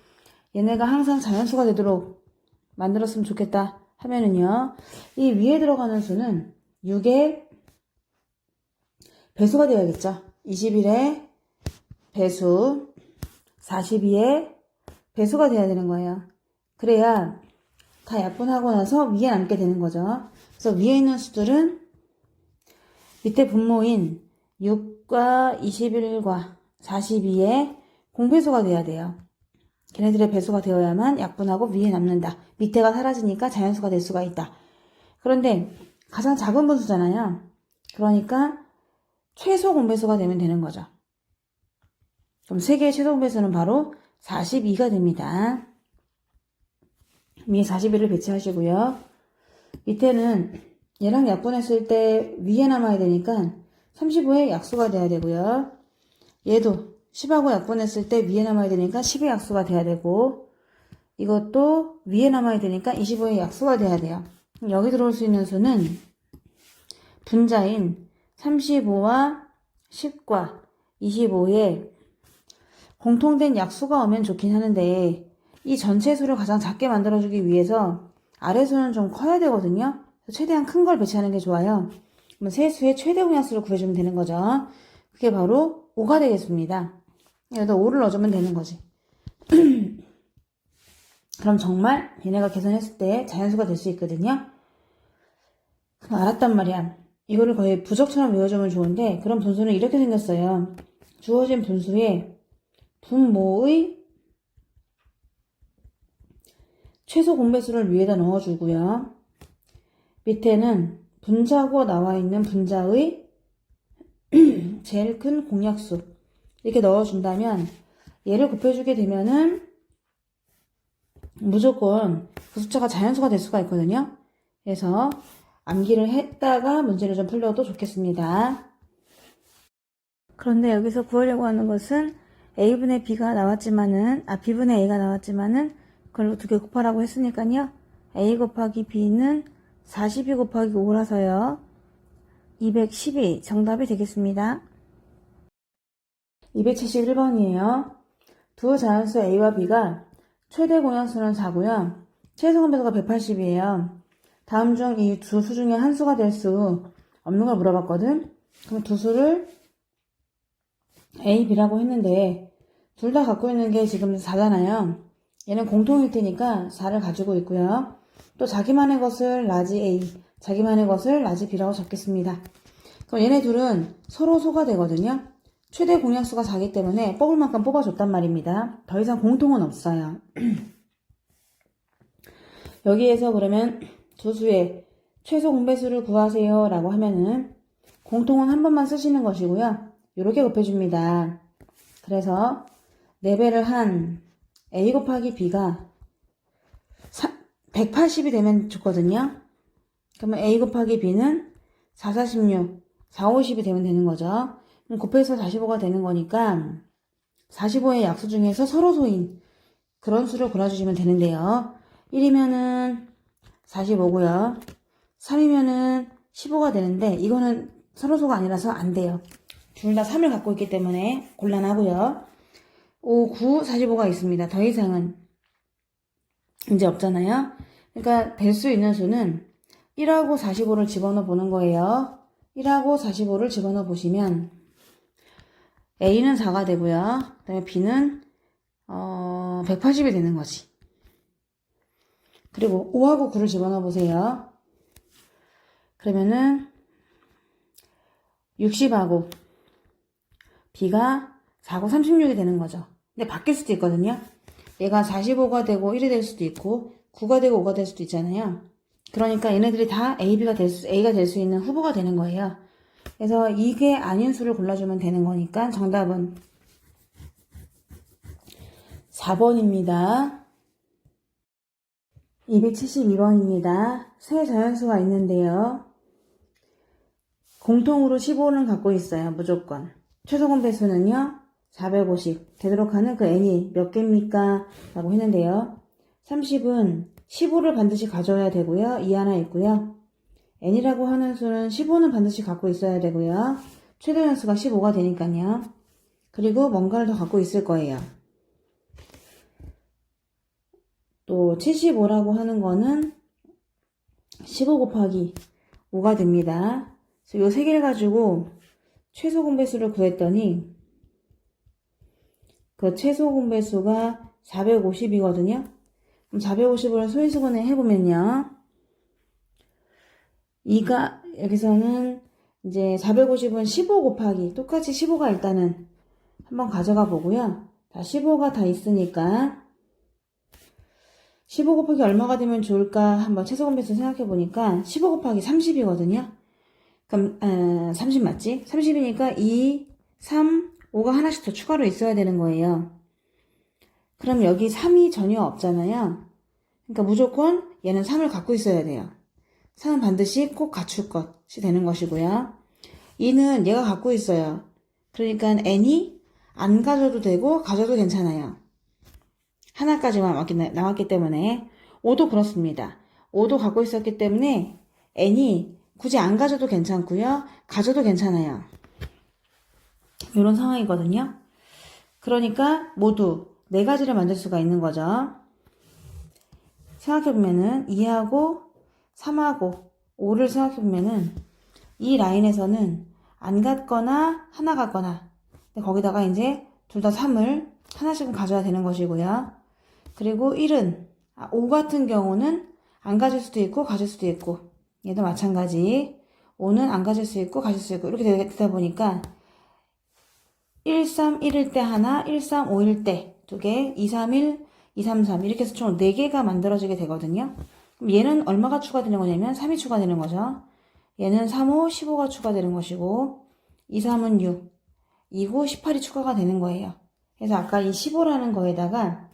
얘네가 항상 자연수가 되도록 만들었으면 좋겠다 하면은요, 이 위에 들어가는 수는 6의 배수가 되어야겠죠. 21의 배수, 42의 배수가 돼야 되는 거예요. 그래야 다 약분하고 나서 위에 남게 되는 거죠. 그래서 위에 있는 수들은 밑에 분모인 6과 21과 42의 공배수가 돼야 돼요. 걔네들의 배수가 되어야만 약분하고 위에 남는다. 밑에가 사라지니까 자연수가 될 수가 있다. 그런데 가장 작은 분수잖아요. 그러니까 최소 공배수가 되면 되는 거죠. 그럼 3개의 최소 공배수는 바로 42가 됩니다. 위에 41을 배치하시고요. 밑에는 얘랑 약분했을 때 위에 남아야 되니까 35의 약수가 돼야 되고요. 얘도 10하고 약분했을 때 위에 남아야 되니까 10의 약수가 돼야 되고, 이것도 위에 남아야 되니까 25의 약수가 돼야 돼요. 여기 들어올 수 있는 수는 분자인 35와 10과 25에 공통된 약수가 오면 좋긴 하는데 이 전체 수를 가장 작게 만들어주기 위해서 아래 수는 좀 커야 되거든요. 최대한 큰 걸 배치하는 게 좋아요. 그럼 세 수의 최대 공약수를 구해주면 되는 거죠. 그게 바로 5가 되겠습니다. 여기다 5를 넣어주면 되는 거지. 그럼 정말 얘네가 계산했을 때 자연수가 될 수 있거든요. 그럼 알았단 말이야. 이거를 거의 부적처럼 외워주면 좋은데, 그럼 분수는 이렇게 생겼어요. 주어진 분수에 분모의 최소 공배수를 위에다 넣어주고요. 밑에는 분자고 나와 있는 분자의 제일 큰 공약수 이렇게 넣어준다면 얘를 곱해주게 되면은 무조건 그 숫자가 자연수가 될 수가 있거든요. 그래서 암기를 했다가 문제를 좀 풀려도 좋겠습니다. 그런데 여기서 구하려고 하는 것은 A분의 B가 나왔지만은, B분의 A가 나왔지만은, 그걸 두 개 곱하라고 했으니까요. A 곱하기 B는 42 곱하기 5라서요. 212 정답이 되겠습니다. 271번이에요. 두 자연수 A와 B가 최대 공약수는 4고요. 최소 공배수가 180이에요. 다음 중 이 두 수 중에 한 수가 될 수 없는 걸 물어봤거든. 그럼 두 수를 A, B라고 했는데 둘 다 갖고 있는 게 지금 4잖아요. 얘는 공통일 테니까 4를 가지고 있고요. 또 자기만의 것을 라지 A, 자기만의 것을 라지 B라고 적겠습니다. 그럼 얘네 둘은 서로 소가 되거든요. 최대 공약수가 4기 때문에 뽑을 만큼 뽑아줬단 말입니다. 더 이상 공통은 없어요. 여기에서 그러면 두 수의 최소 공배수를 구하세요 라고 하면은 공통은 한 번만 쓰시는 것이고요. 이렇게 곱해줍니다. 그래서 4배를 한 A 곱하기 B가 180이 되면 좋거든요. 그러면 A 곱하기 B는 4, 46, 4, 50이 되면 되는 거죠. 그럼 곱해서 45가 되는 거니까 45의 약수 중에서 서로 소인 그런 수를 골라주시면 되는데요. 1이면은 45고요. 3이면은 15가 되는데 이거는 서로소가 아니라서 안 돼요. 둘 다 3을 갖고 있기 때문에 곤란하고요. 5, 9, 45가 있습니다. 더 이상은 이제 없잖아요. 그러니까 될 수 있는 수는 1하고 45를 집어넣어 보는 거예요. 1하고 45를 집어넣어 보시면 A는 4가 되고요. 그 다음에 B는 180이 되는 거지. 그리고 5하고 9를 집어넣어 보세요. 그러면은 60하고 B가 4고 36이 되는 거죠. 근데 바뀔 수도 있거든요. 얘가 45가 되고 1이 될 수도 있고 9가 되고 5가 될 수도 있잖아요. 그러니까 얘네들이 다 A가 될 수 있는 후보가 되는 거예요. 그래서 이게 아닌 수를 골라주면 되는 거니까 정답은 4번입니다. 272번입니다. 세 자연수가 있는데요. 공통으로 15는 갖고 있어요. 무조건. 최소 공배수는요. 450. 되도록 하는 그 n이 몇 개입니까? 라고 했는데요. 30은 15를 반드시 가져야 되고요. 2 하나 있고요. n이라고 하는 수는 15는 반드시 갖고 있어야 되고요. 최대 연수가 15가 되니까요. 그리고 뭔가를 더 갖고 있을 거예요. 또 75라고 하는 거는 15 곱하기 5가 됩니다. 그래서 요 세 개를 가지고 최소 공배수를 구했더니 그 최소 공배수가 450이거든요. 그럼 450을 소인수분해 해보면요. 2가 여기서는 이제 450은 15 곱하기 똑같이 15가 일단은 한번 가져가 보고요. 다 15가 다 있으니까 15 곱하기 얼마가 되면 좋을까 한번 최소 공배수 생각해 보니까 15 곱하기 30이거든요. 그럼 30 맞지? 30이니까 2, 3, 5가 하나씩 더 추가로 있어야 되는 거예요. 그럼 여기 3이 전혀 없잖아요. 그러니까 무조건 얘는 3을 갖고 있어야 돼요. 3은 반드시 꼭 갖출 것이 되는 것이고요. 2는 얘가 갖고 있어요. 그러니까 n이 안 가져도 되고 가져도 괜찮아요. 하나까지만 나왔기 때문에 5도 그렇습니다. 5도 갖고 있었기 때문에 n이 굳이 안 가져도 괜찮고요. 가져도 괜찮아요. 이런 상황이거든요. 그러니까 모두 4가지를 만들 수가 있는 거죠. 생각해보면은 2하고 3하고 5를 생각해보면은 이 라인에서는 안 갔거나 하나 갔거나 거기다가 이제 둘 다 3을 하나씩은 가져야 되는 것이고요. 그리고 1은 5 같은 경우는 안 가질 수도 있고 가질 수도 있고 얘도 마찬가지 5는 안 가질 수 있고 가질 수 있고 이렇게 되다 보니까 1, 3, 1일 때 하나, 1, 3, 5일 때 2개, 2, 3, 1, 2, 3, 3 이렇게 해서 총 4개가 만들어지게 되거든요. 그럼 얘는 얼마가 추가되는 거냐면 3이 추가되는 거죠. 얘는 3, 5, 15가 추가되는 것이고 2, 3은 6, 2, 9, 18이 추가가 되는 거예요. 그래서 아까 이 15라는 거에다가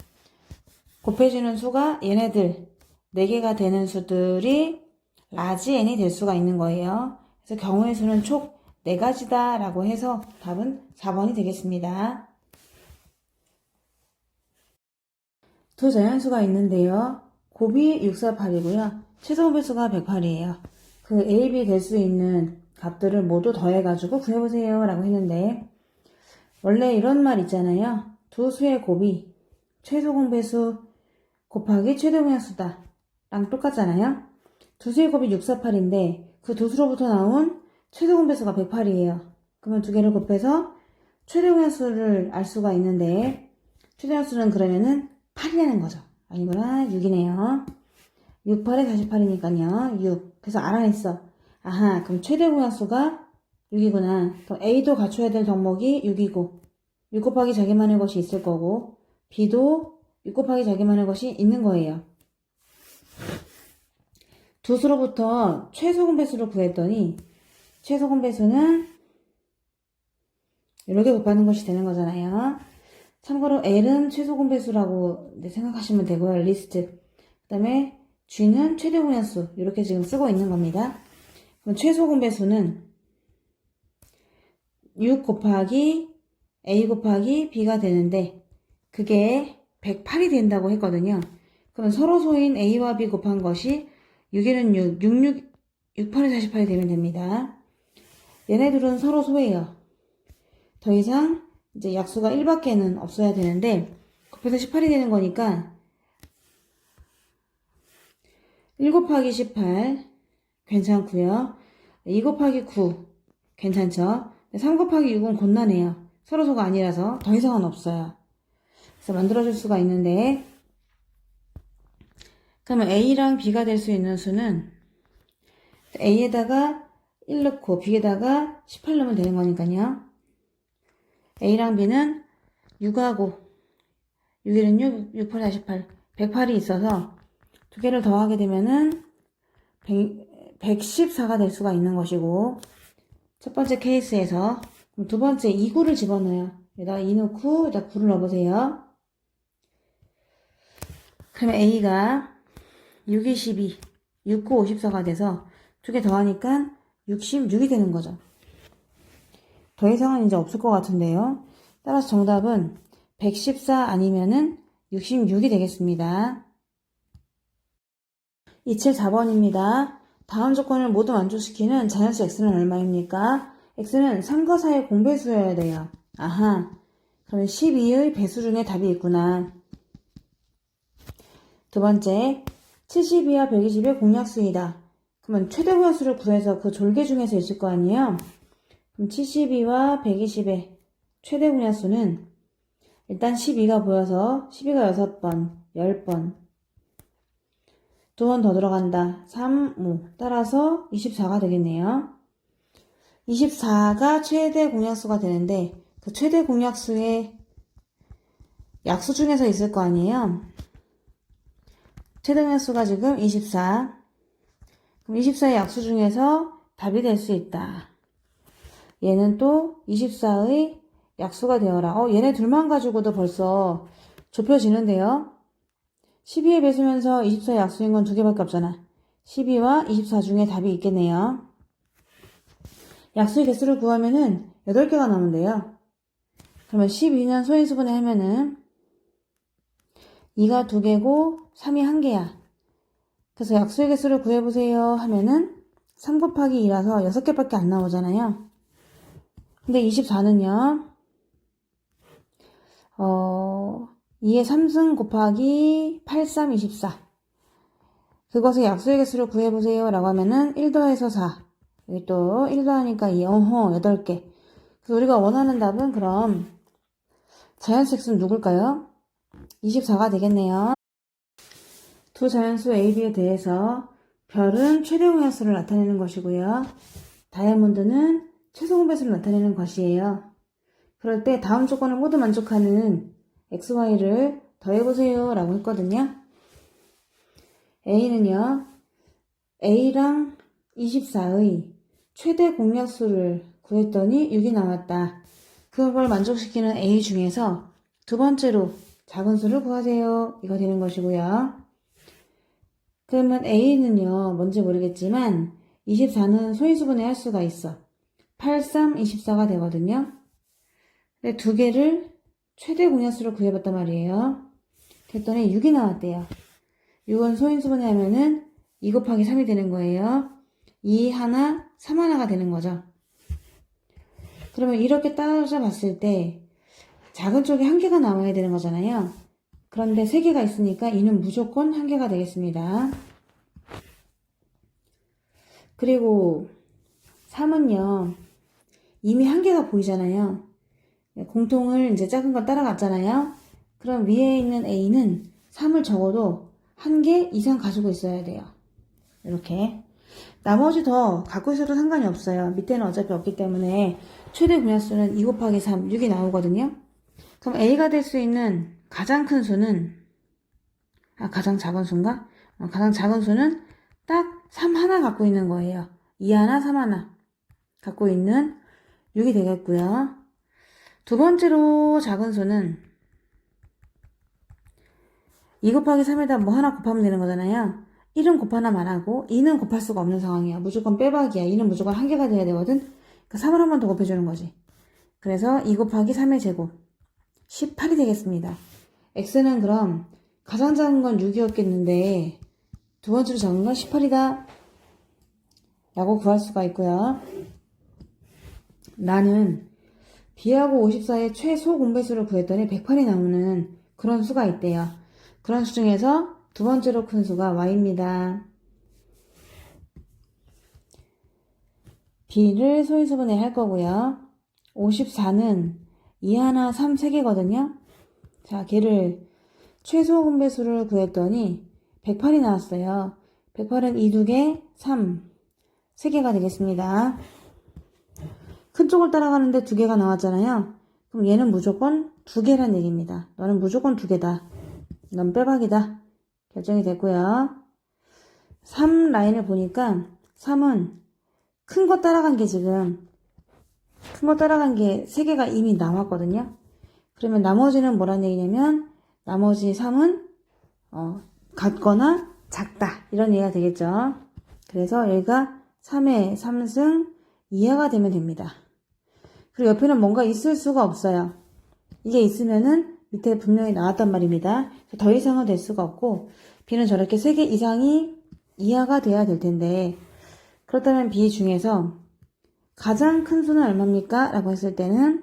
곱해주는 수가 얘네들 4개가 되는 수들이 라지 n이 될 수가 있는 거예요. 그래서 경우의 수는 총 4가지다 라고 해서 답은 4번이 되겠습니다. 두 자연수가 있는데요. 곱이 648이고요. 최소 배수가 108이에요. 그 A, B 될 수 있는 값들을 모두 더해가지고 구해보세요 라고 했는데 원래 이런 말 있잖아요. 두 수의 곱이 최소 공배수 곱하기 최대 공약수다 랑 똑같잖아요. 두 수의 곱이 648인데 그 두 수로부터 나온 최대 공배수가 108이에요. 그러면 두 개를 곱해서 최대 공약수를 알 수가 있는데 최대함수는 그러면은 8이라는 거죠. 아니구나, 6이네요. 6, 8에 48이니까요. 6. 그래서 알아냈어. 아하, 그럼 최대 공약수가 6이구나. 그럼 A도 갖춰야 될 덕목이 6이고, 6 곱하기 자기만의 것이 있을 거고, B도 6 곱하기 자기만의 것이 있는 거예요. 두 수로부터 최소 공배수를 구했더니, 최소 공배수는 이렇게 곱하는 것이 되는 거잖아요. 참고로 L은 최소 공배수라고 생각하시면 되고요. 리스트. 그 다음에 G는 최대 공약수. 이렇게 지금 쓰고 있는 겁니다. 그럼 최소 공배수는 6 곱하기 A 곱하기 B가 되는데 그게 108이 된다고 했거든요. 그럼 서로 소인 A와 B 곱한 것이 6에는 6, 8에 48이 되면 됩니다. 얘네들은 서로 소예요. 더 이상 이제 약수가 1밖에는 없어야 되는데 곱해서 18이 되는 거니까 1 곱하기 18 괜찮고요. 2 곱하기 9 괜찮죠? 3 곱하기 6은 곤란해요. 서로 소가 아니라서 더 이상은 없어요. 그래서 만들어줄 수가 있는데 그러면 A랑 B가 될 수 있는 수는 A에다가 1 넣고 B에다가 18 넣으면 되는 거니까요. A랑 B는 6하고 6일은 6, 6, 8, 48 108이 있어서 두 개를 더하게 되면은 114가 될 수가 있는 것이고 첫 번째 케이스에서 두 번째 2구를 집어넣어요. 여기다가 2 넣고 여기다 9를 넣어보세요. 그러면 A가 6, 22, 6, 9, 54가 돼서 두 개 더하니까 66이 되는 거죠. 더 이상은 이제 없을 것 같은데요. 따라서 정답은 114 아니면은 66이 되겠습니다. 274번입니다. 다음 조건을 모두 만족시키는 자연수 x는 얼마입니까? x는 3과 4의 공배수여야 돼요. 아하, 그러면 12의 배수 중에 답이 있구나. 두 번째, 72와 120의 공약수이다. 그러면 최대 공약수를 구해서 그 졸개 중에서 있을 거 아니에요? 그럼 72와 120의 최대 공약수는 일단 12가 보여서 12가 6번, 10번. 두 번 더 들어간다. 3, 5. 따라서 24가 되겠네요. 24가 최대 공약수가 되는데 그 최대 공약수의 약수 중에서 있을 거 아니에요? 최대 공약수가 지금 24. 그럼 24의 약수 중에서 답이 될 수 있다. 얘는 또 24의 약수가 되어라. 얘네 둘만 가지고도 벌써 좁혀지는데요. 12의 배수면서 24의 약수인 건 두 개밖에 없잖아. 12와 24 중에 답이 있겠네요. 약수의 개수를 구하면은 8개가 나오는데요. 그러면 12는 소인수분해 하면은 2가 2개고 3이 1개야. 그래서 약수의 개수를 구해보세요 하면은 3 곱하기 2라서 6개밖에 안 나오잖아요. 근데 24는요. 2의 3승 곱하기 8, 3, 24. 그것의 약수의 개수를 구해보세요 라고 하면은 1 더해서 4. 여기 또 1 더하니까 2, 8개. 그래서 우리가 원하는 답은 그럼 자연수 x는 누굴까요? 24가 되겠네요. 두 자연수 A, B에 대해서 별은 최대 공약수를 나타내는 것이고요. 다이아몬드는 최소 공배수를 나타내는 것이에요. 그럴 때 다음 조건을 모두 만족하는 x, y를 더해보세요 라고 했거든요. A는요. A랑 24의 최대 공약수를 구했더니 6이 나왔다. 그걸 만족시키는 A 중에서 두 번째로 작은 수를 구하세요. 이거 되는 것이고요. 그러면 A는요. 뭔지 모르겠지만 24는 소인수분해 할 수가 있어. 8, 3, 24가 되거든요. 근데 두 개를 최대 공약수를 구해봤단 말이에요. 그랬더니 6이 나왔대요. 6은 소인수분해 하면은 2 곱하기 3이 되는 거예요. 2 하나, 3 하나가 되는 거죠. 그러면 이렇게 따져 봤을 때 작은 쪽에 1개가 나와야 되는 거잖아요. 그런데 3개가 있으니까 2는 무조건 1개가 되겠습니다. 그리고 3은요. 이미 1개가 보이잖아요. 공통을 이제 작은 거 따라갔잖아요. 그럼 위에 있는 A는 3을 적어도 1개 이상 가지고 있어야 돼요. 이렇게. 나머지 더 갖고 있어도 상관이 없어요. 밑에는 어차피 없기 때문에 최대 공약수는 2 곱하기 3, 6이 나오거든요. 그럼 A가 될 수 있는 가장 큰 수는, 가장 작은 수인가? 가장 작은 수는 딱 3 하나 갖고 있는 거예요. 2 하나, 3 하나 갖고 있는 6이 되겠고요. 두 번째로 작은 수는 2 곱하기 3에다 뭐 하나 곱하면 되는 거잖아요. 1은 곱하나만 하고 2는 곱할 수가 없는 상황이야. 무조건 빼박이야. 2는 무조건 한 개가 돼야 되거든. 그러니까 3을 한 번 더 곱해주는 거지. 그래서 2 곱하기 3의 제곱 18이 되겠습니다. x는 그럼 가장 작은 건 6이었겠는데 두 번째로 작은 건 18이다 라고 구할 수가 있고요. 나는 b하고 54의 최소 공배수를 구했더니 108이 나오는 그런 수가 있대요. 그런 수 중에서 두 번째로 큰 수가 y입니다. b를 소인수분해 할 거고요. 54는 2 하나 3 3개거든요. 자, 걔를 최소 공배수를 구했더니 108이 나왔어요. 108은 2, 2개, 3, 3개가 되겠습니다. 큰 쪽을 따라가는데 2개가 나왔잖아요. 그럼 얘는 무조건 2개란 얘기입니다. 너는 무조건 2개다. 넌 빼박이다. 결정이 됐고요. 3 라인을 보니까 3은 큰 거 따라간 게 지금 큰 거 따라간 게 3개가 이미 나왔거든요. 그러면 나머지는 뭐란 얘기냐면 나머지 3은 같거나 작다 이런 얘기가 되겠죠. 그래서 얘가 3의 3승 이하가 되면 됩니다. 그리고 옆에는 뭔가 있을 수가 없어요. 이게 있으면은 밑에 분명히 나왔단 말입니다. 더 이상은 될 수가 없고 b는 저렇게 3개 이상이 이하가 돼야 될 텐데 그렇다면 b 중에서 가장 큰 수는 얼마입니까? 라고 했을 때는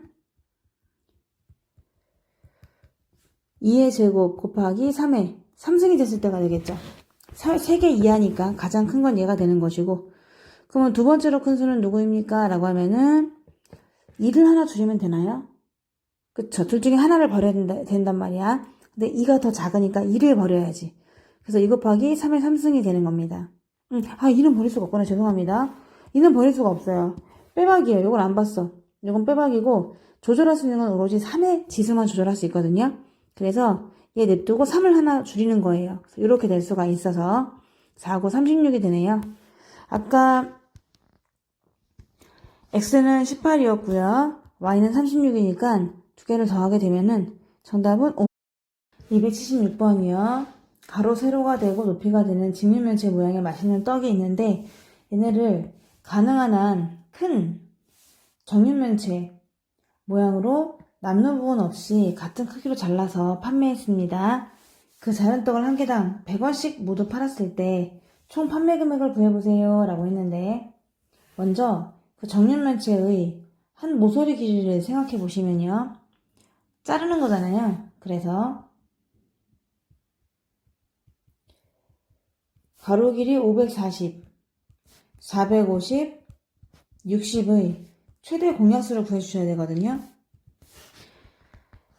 2의 제곱 곱하기 3의 3승이 됐을 때가 되겠죠. 3개 이하니까 가장 큰 건 얘가 되는 것이고 그러면 두 번째로 큰 수는 누구입니까? 라고 하면은 2를 하나 줄이면 되나요? 그쵸. 둘 중에 하나를 버려야 된단 말이야. 근데 2가 더 작으니까 2를 버려야지. 그래서 2 곱하기 3의 3승이 되는 겁니다. 2는 버릴 수가 없구나. 죄송합니다. 2는 버릴 수가 없어요. 빼박이에요. 이건 안 봤어. 이건 빼박이고 조절할 수 있는 건 오로지 3의 지수만 조절할 수 있거든요. 그래서 얘 냅두고 3을 하나 줄이는 거예요. 그래서 이렇게 될 수가 있어서 4고 36이 되네요. 아까 x는 18이었고요. y는 36이니까 두 개를 더하게 되면은 정답은 276번이요. 가로 세로가 되고 높이가 되는 직육면체 모양의 맛있는 떡이 있는데 얘네를 가능한 한 큰 정육면체 모양으로 남는 부분 없이 같은 크기로 잘라서 판매했습니다. 그 자연떡을 한 개당 100원씩 모두 팔았을 때 총 판매 금액을 구해보세요 라고 했는데 먼저 그 정육면체의 한 모서리 길이를 생각해 보시면요. 자르는 거잖아요. 그래서 가로 길이 540, 450, 60의 최대 공약수를 구해주셔야 되거든요.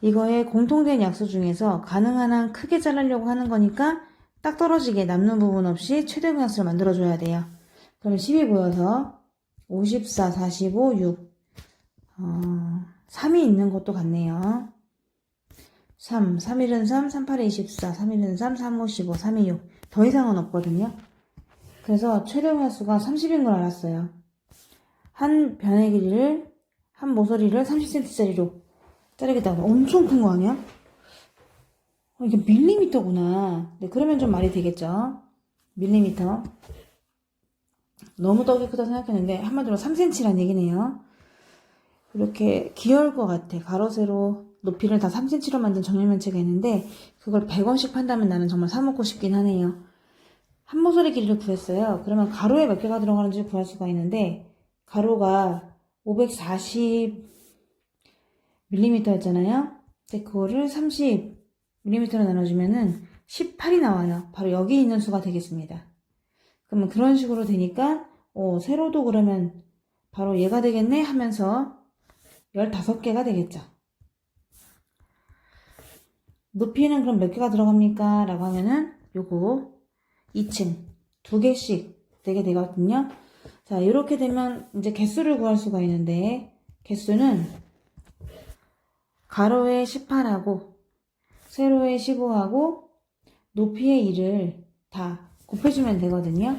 이거의 공통된 약수 중에서 가능한 한 크게 자르려고 하는 거니까 딱 떨어지게 남는 부분 없이 최대 공약수를 만들어줘야 돼요. 그러면 10이 보여서 54, 45, 6 3이 있는 것도 같네요. 3, 3일은 3, 38에 24, 3일은 3, 3, 5, 15, 3이 6. 더 이상은 없거든요. 그래서 최대 공약수가 30인 걸 알았어요. 한 변의 길이를, 한 모서리를 30cm짜리로 자르겠다고. 엄청 큰 거 아니야? 이게 밀리미터구나. 네, 그러면 좀 말이 되겠죠. 밀리미터. 너무 떡이 크다 생각했는데 한마디로 3cm란 얘기네요. 이렇게 귀여울 것 같아. 가로 세로 높이를 다 3cm로 만든 정육면체가 있는데 그걸 100원씩 판다면 나는 정말 사 먹고 싶긴 하네요. 한 모서리 길이를 구했어요. 그러면 가로에 몇 개가 들어가는지 구할 수가 있는데 가로가 540mm였잖아요. 근데 그거를 30mm로 나눠주면은 18이 나와요. 바로 여기 있는 수가 되겠습니다. 그러면 그런 식으로 되니까 세로도 그러면 바로 얘가 되겠네 하면서 15개가 되겠죠. 높이는 그럼 몇 개가 들어갑니까? 라고 하면은 요거 2층 2개씩 되게 되거든요. 자, 이렇게 되면 이제 개수를 구할 수가 있는데 개수는 가로에 18하고 세로에 15하고 높이의 2를 다 곱해주면 되거든요.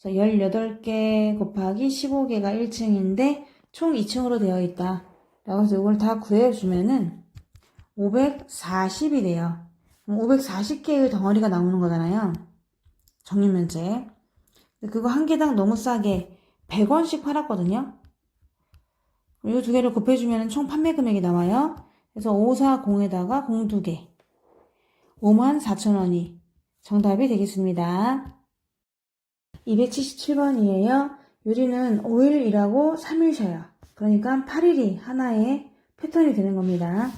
그래서 18개 곱하기 15개가 1층인데 총 2층으로 되어 있다. 라고 해서 이걸 다 구해주면은 540이 돼요. 540개의 덩어리가 나오는 거잖아요. 정육면체. 그거 한 개당 너무 싸게 100원씩 팔았거든요. 이 두 개를 곱해주면 총 판매 금액이 나와요. 그래서 540에다가 02개 54,000원이 정답이 되겠습니다. 277번이에요. 유리는 5일 일하고 3일 쉬어요. 그러니까 8일이 하나의 패턴이 되는 겁니다.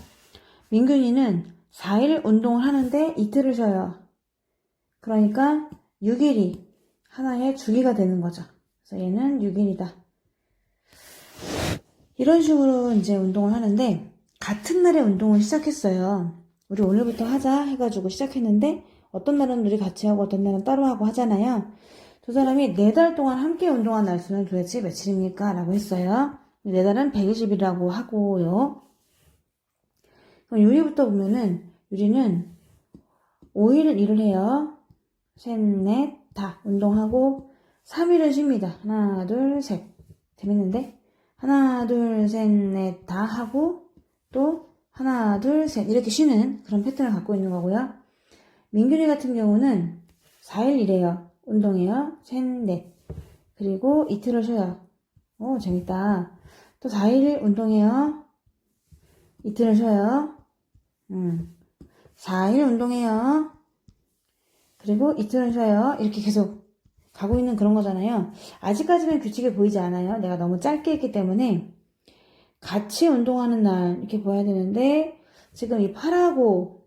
민균이는 4일 운동을 하는데 이틀을 쉬어요. 그러니까 6일이 하나의 주기가 되는 거죠. 그래서 얘는 6일이다. 이런 식으로 이제 운동을 하는데 같은 날에 운동을 시작했어요. 우리 오늘부터 하자 해가지고 시작했는데 어떤 날은 우리 같이 하고 어떤 날은 따로 하고 하잖아요. 두 사람이 4달 동안 함께 운동한 날수는 도대체 며칠입니까? 라고 했어요. 4달은 120이라고 하고요. 그럼 유리부터 보면은 유리는 5일 일을 해요. 셋, 넷, 다 운동하고 3일은 쉽니다. 하나, 둘, 셋. 재밌는데? 하나, 둘, 셋, 넷, 다 하고 또 하나, 둘, 셋 이렇게 쉬는 그런 패턴을 갖고 있는 거고요. 민균이 같은 경우는 4일 일해요. 운동해요. 셋, 넷. 그리고 이틀을 쉬어요. 오, 재밌다. 또 4일 운동해요. 이틀을 쉬어요. 4일 운동해요. 그리고 이틀은 쉬어요. 이렇게 계속 가고 있는 그런 거잖아요. 아직까지는 규칙이 보이지 않아요. 내가 너무 짧게 했기 때문에 같이 운동하는 날 이렇게 보여야 되는데 지금 이 8하고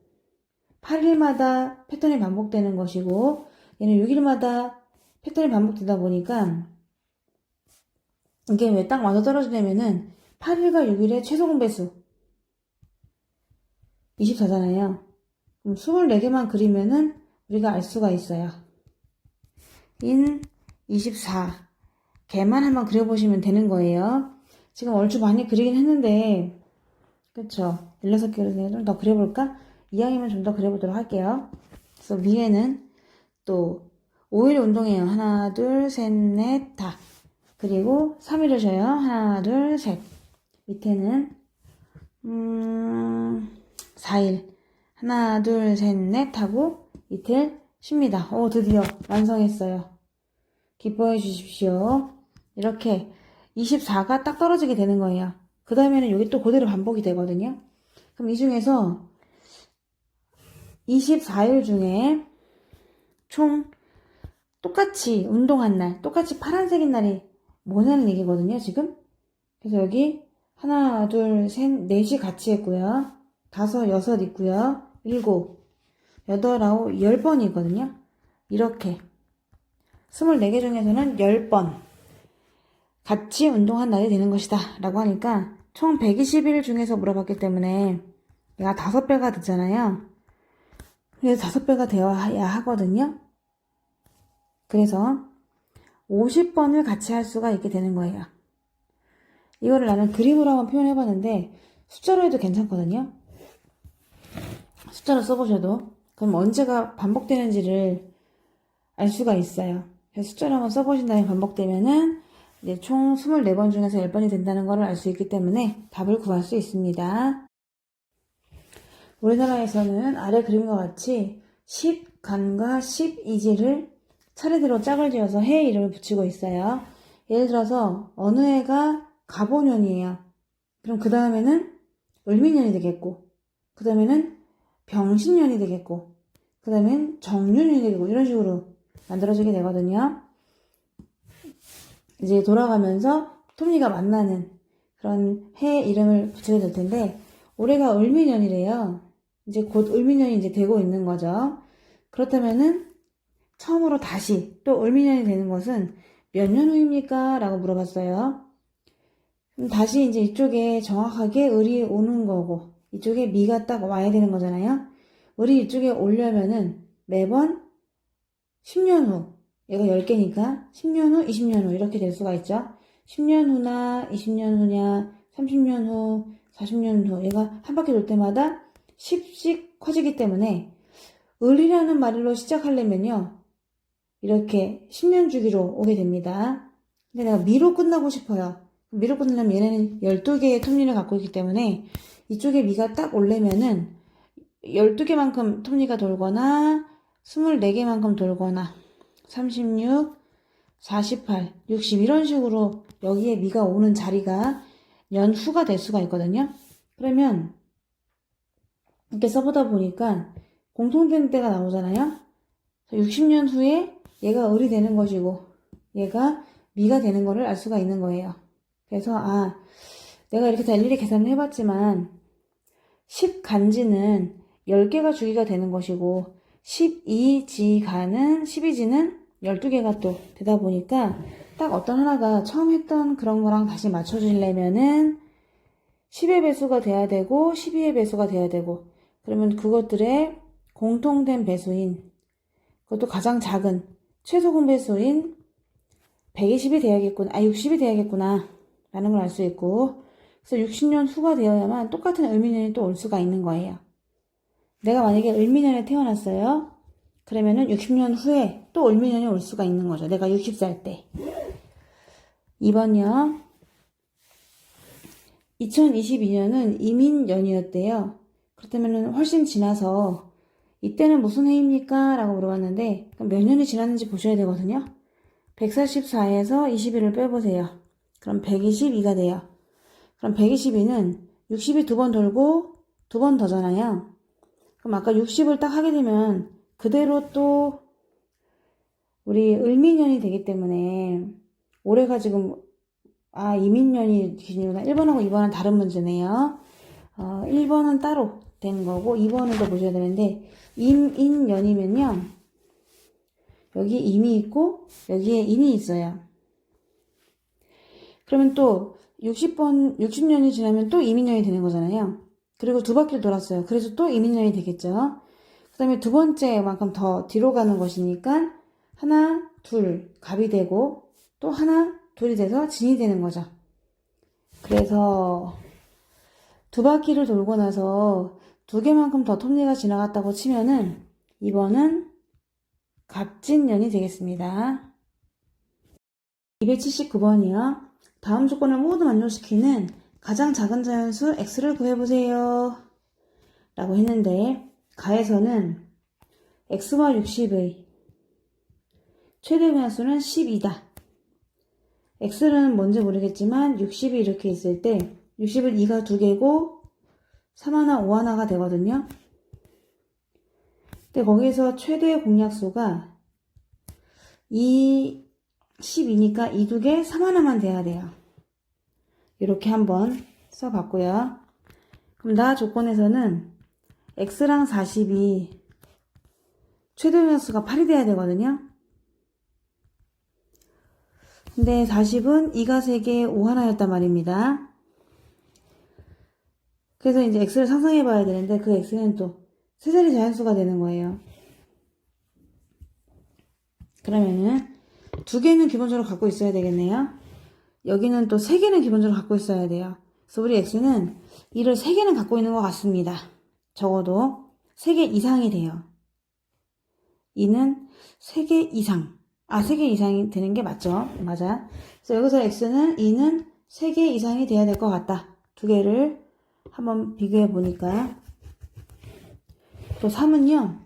8일마다 패턴이 반복되는 것이고 얘는 6일마다 패턴이 반복되다 보니까 이게 왜 딱 맞아 떨어지냐면은 8일과 6일의 최소 공배수 24잖아요. 그럼 24개만 그리면은 우리가 알 수가 있어요. 인 24개만 한번 그려보시면 되는 거예요. 지금 얼추 많이 그리긴 했는데 그쵸? 16개를 좀 더 그려볼까? 이왕이면 좀 더 그려보도록 할게요. 그래서 위에는 또 5일 운동해요. 하나, 둘, 셋, 넷, 다. 그리고 3일을 쉬어요. 하나, 둘, 셋. 밑에는 4일. 하나, 둘, 셋, 넷 하고 이틀 쉽니다. 오, 드디어 완성했어요. 기뻐해 주십시오. 이렇게 24가 딱 떨어지게 되는 거예요. 그 다음에는 여기 또 그대로 반복이 되거든요. 그럼 이 중에서 24일 중에 총 똑같이 운동한 날, 똑같이 파란색인 날이 뭐냐는 얘기거든요, 지금. 그래서 여기 하나, 둘, 셋, 넷이 같이 했고요. 5, 6 있고요. 7, 8, 9, 10번이거든요. 이렇게 24개 중에서는 10번 같이 운동한 날이 되는 것이다 라고 하니까 총 120일 중에서 물어봤기 때문에 얘가 5배가 되잖아요. 그래서 5배가 되어야 하거든요. 그래서 50번을 같이 할 수가 있게 되는 거예요. 이거를 나는 그림으로 한번 표현해봤는데 숫자로 해도 괜찮거든요. 숫자로 써보셔도 그럼 언제가 반복되는지를 알 수가 있어요. 그래서 숫자로 한번 써보신 다음에 반복되면은 이제 총 24번 중에서 10번이 된다는 걸 알 수 있기 때문에 답을 구할 수 있습니다. 우리나라에서는 아래 그림과 같이 10간과 10이지를 차례대로 짝을 지어서 해의 이름을 붙이고 있어요. 예를 들어서 어느 해가 갑오년이에요. 그럼 그 다음에는 을미년이 되겠고 그 다음에는 병신년이 되겠고 그 다음엔 정유년이 되고 이런 식으로 만들어지게 되거든요. 이제 돌아가면서 톱니가 만나는 그런 해 이름을 붙이게 될 텐데 올해가 을미년이래요. 이제 곧 을미년이 이제 되고 있는 거죠. 그렇다면은 처음으로 다시 또 을미년이 되는 것은 몇 년 후입니까? 라고 물어봤어요. 그럼 다시 이제 이쪽에 정확하게 을이 오는 거고 이쪽에 미가 딱 와야 되는 거잖아요. 을이 이쪽에 오려면은 매번 10년 후, 얘가 10개니까 10년 후, 20년 후 이렇게 될 수가 있죠. 10년 후나 20년 후냐, 30년 후, 40년 후 얘가 한 바퀴 돌 때마다 10씩 커지기 때문에 을이라는 말로 시작하려면요. 이렇게 10년 주기로 오게 됩니다. 근데 내가 미로 끝나고 싶어요. 미로 끝내려면 얘네는 12개의 톱니를 갖고 있기 때문에 이쪽에 미가 딱 오려면은 12개만큼 톱니가 돌거나 24개만큼 돌거나 36, 48, 60 이런 식으로 여기에 미가 오는 자리가 연후가 될 수가 있거든요. 그러면 이렇게 써보다 보니까 공통된 때가 나오잖아요. 60년 후에 얘가 을이 되는 것이고 얘가 미가 되는 거를 알 수가 있는 거예요. 그래서 내가 이렇게 다 일일이 계산을 해봤지만 10간지는 10개가 주기가 되는 것이고 12지간은 12지는 12개가 또 되다 보니까 딱 어떤 하나가 처음 했던 그런 거랑 다시 맞춰주려면은 10의 배수가 돼야 되고 12의 배수가 돼야 되고 그러면 그것들의 공통된 배수인 그것도 가장 작은 최소 공배수인 120이 돼야겠구나, 60이 돼야겠구나 라는 걸 알 수 있고 그래서 60년 후가 되어야만 똑같은 을미년이 또 올 수가 있는 거예요. 내가 만약에 을미년에 태어났어요. 그러면은 60년 후에 또 을미년이 올 수가 있는 거죠. 내가 60살 때. 2번요. 2022년은 이민년이었대요. 그렇다면 훨씬 지나서 이때는 무슨 해입니까? 라고 물어봤는데 그럼 몇 년이 지났는지 보셔야 되거든요. 144에서 21을 빼보세요. 그럼 122가 돼요. 그럼 122는 60이 2번 돌고 2번 더잖아요. 그럼 아까 60을 딱 하게 되면 그대로 또 우리 을미년이 되기 때문에 올해가 지금 이민년이 기준이구나. 1번하고 2번은 다른 문제네요. 1번은 따로 된 거고 2번은 또 보셔야 되는데 임인년이면요. 여기 임이 있고 여기에 인이 있어요. 그러면 또 60년이 지나면 또 이민년이 되는 거잖아요. 그리고 2바퀴를 돌았어요. 그래서 또 이민년이 되겠죠. 그 다음에 두 번째만큼 더 뒤로 가는 것이니까 하나, 둘, 갑이 되고 또 하나, 둘이 돼서 진이 되는 거죠. 그래서 2바퀴를 돌고 나서 2개만큼 더 톱니가 지나갔다고 치면은 이번은 갑진년이 되겠습니다. 279번이요. 다음 조건을 모두 만족시키는 가장 작은 자연수 x를 구해보세요. 라고 했는데 가에서는 x와 60의 최대 공약수는 12다. x는 뭔지 모르겠지만 60이 이렇게 있을 때 60은 2가 2개고 3 하나 5 하나가 되거든요. 근데 거기서 최대 공약수가 12니까 2 2개 3 하나만 돼야 돼요. 이렇게 한번 써봤고요. 그럼 나 조건에서는 x랑 40이 최대 공약수가 8이 돼야 되거든요. 근데 40은 2가 3개 5 하나였단 말입니다. 그래서 이제 x를 상상해 봐야 되는데 그 x는 또 세 자리 자연수가 되는 거예요. 그러면은 2개는 기본적으로 갖고 있어야 되겠네요. 여기는 또 3개는 기본적으로 갖고 있어야 돼요. 그래서 우리 x는 2를 3개는 갖고 있는 것 같습니다. 적어도 3개 이상이 돼요. 2는 3개 이상. 3개 이상이 되는 게 맞죠? 맞아. 그래서 여기서 x는 2는 3개 이상이 돼야 될 것 같다. 2개를 한번 비교해 보니까 또 3은요.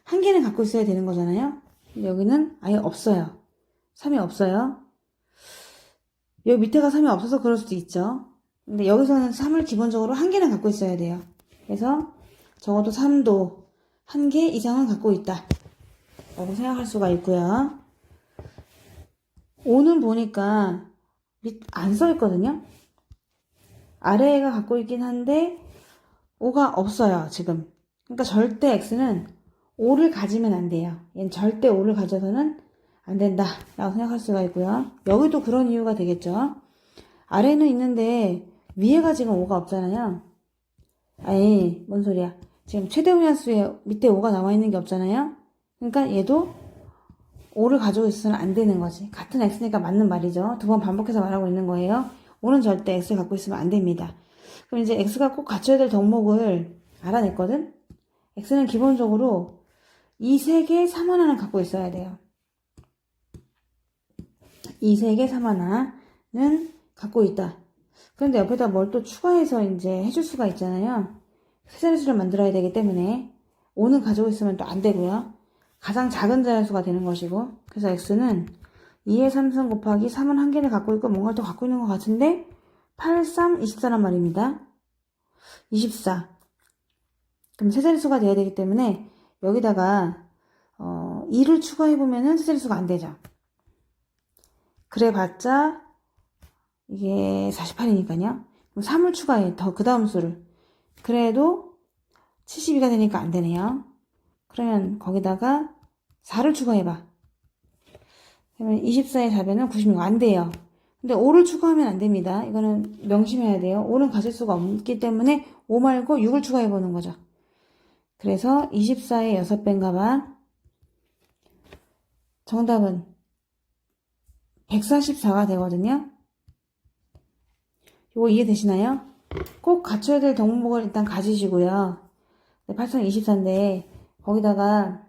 1개는 갖고 있어야 되는 거잖아요. 여기는 아예 없어요. 3이 없어요. 여기 밑에가 3이 없어서 그럴 수도 있죠. 근데 여기서는 3을 기본적으로 1개는 갖고 있어야 돼요. 그래서 적어도 3도 1개 이상은 갖고 있다 라고 생각할 수가 있고요. 5는 보니까 안 써있거든요. 아래가 갖고 있긴 한데 5가 없어요 지금. 그러니까 절대 x는 5를 가지면 안 돼요. 얘는 절대 5를 가져서는 안 된다 라고 생각할 수가 있고요. 여기도 그런 이유가 되겠죠. 아래는 있는데 위에가 지금 5가 없잖아요. 뭔 소리야. 지금 최대 공약수에 밑에 5가 나와 있는 게 없잖아요. 그러니까 얘도 5를 가지고 있어서는 안 되는 거지. 같은 x니까 맞는 말이죠. 두 번 반복해서 말하고 있는 거예요. 5는 절대 x를 갖고 있으면 안 됩니다. 그럼 이제 x가 꼭 갖춰야 될 덕목을 알아냈거든. x는 기본적으로 이 세 개 3 하나는 갖고 있어야 돼요. 이 세 개 3 하나는 갖고 있다. 그런데 옆에다 뭘 또 추가해서 이제 해줄 수가 있잖아요. 세 자릿수를 만들어야 되기 때문에 5는 가지고 있으면 또 안 되고요. 가장 작은 자연수가 되는 것이고, 그래서 x는 2의 3승 곱하기 3은 한 개를 갖고 있고 뭔가를 또 갖고 있는 것 같은데 8, 3, 24란 말입니다. 24. 그럼 세 자릿수가 돼야 되기 때문에 여기다가 2를 추가해보면은 세 자릿수가 안 되죠. 그래봤자 이게 48이니까요. 그럼 3을 추가해. 더 그 다음 수를. 그래도 72가 되니까 안 되네요. 그러면 거기다가 4를 추가해봐. 그러면 24의 4배는 96. 안 돼요. 근데 5를 추가하면 안 됩니다. 이거는 명심해야 돼요. 5는 가질 수가 없기 때문에 5 말고 6을 추가해보는 거죠. 그래서 24의 6배인가 봐. 정답은 144가 되거든요. 이거 이해되시나요? 꼭 갖춰야 될 덕목을 일단 가지시고요. 8상 24인데 거기다가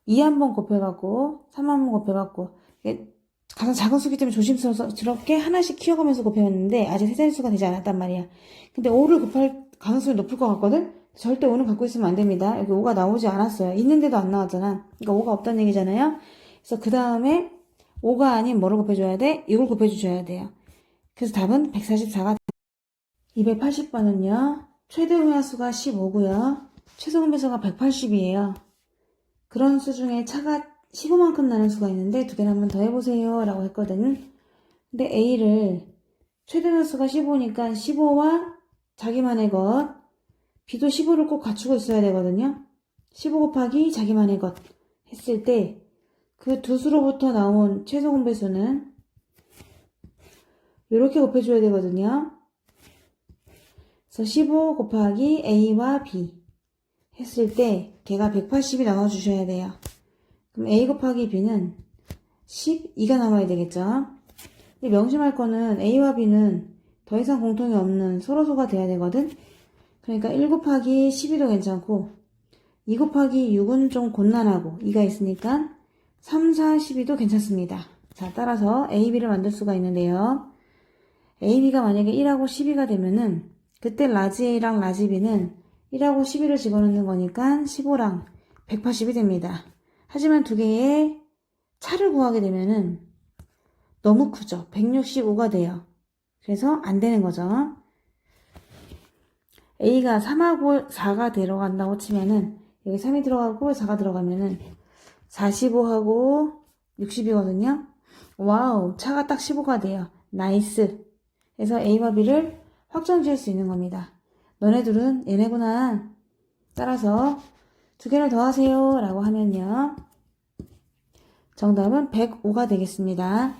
2 한번 곱해갖고 3 한번 곱해갖고 가장 작은 수기 때문에 조심스럽게 하나씩 키워가면서 곱해왔는데 아직 세 자릿수가 되지 않았단 말이야. 근데 5를 곱할 가능성이 높을 것 같거든? 절대 5는 갖고 있으면 안 됩니다. 여기 5가 나오지 않았어요. 있는데도 안 나왔잖아. 그러니까 5가 없다는 얘기잖아요. 그래서 그 다음에 5가 아닌 뭐를 곱해줘야 돼? 6을 곱해줘야 돼요. 그래서 답은 144가 280번은요. 최대 공약수가 15고요. 최소 분배수가 180이에요. 그런 수 중에 차가 15만큼 나는 수가 있는데 두 개를 한번 더 해보세요 라고 했거든. 근데 A를 최대 공약수가 15니까 15와 자기만의 것, B도 15를 꼭 갖추고 있어야 되거든요. 15 곱하기 자기만의 것 했을 때 그 두 수로부터 나온 최소 분배수는 이렇게 곱해줘야 되거든요. 그래서 15 곱하기 A와 B 했을 때 걔가 180이 나와주셔야 돼요. 그럼 A 곱하기 B는 12가 나와야 되겠죠. 명심할 거는 A와 B는 더 이상 공통이 없는 소로소가 돼야 되거든. 그러니까 1 곱하기 12도 괜찮고 2 곱하기 6은 좀 곤란하고 2가 있으니까 3, 4, 12도 괜찮습니다. 자, 따라서 A, B를 만들 수가 있는데요. A, B가 만약에 1하고 12가 되면은 그때 라지 A랑 라지 B는 1하고 12를 집어넣는 거니까 15랑 180이 됩니다. 하지만 두 개의 차를 구하게 되면은 너무 크죠. 165가 돼요. 그래서 안 되는 거죠. A가 3하고 4가 들어간다고 치면은 여기 3이 들어가고 4가 들어가면은 45하고 60이거든요. 와우, 차가 딱 15가 돼요. 나이스. 그래서 A와 B를 확정 지을 수 있는 겁니다. 너네 둘은 얘네구나. 따라서 두 개를 더하세요 라고 하면요. 정답은 105가 되겠습니다.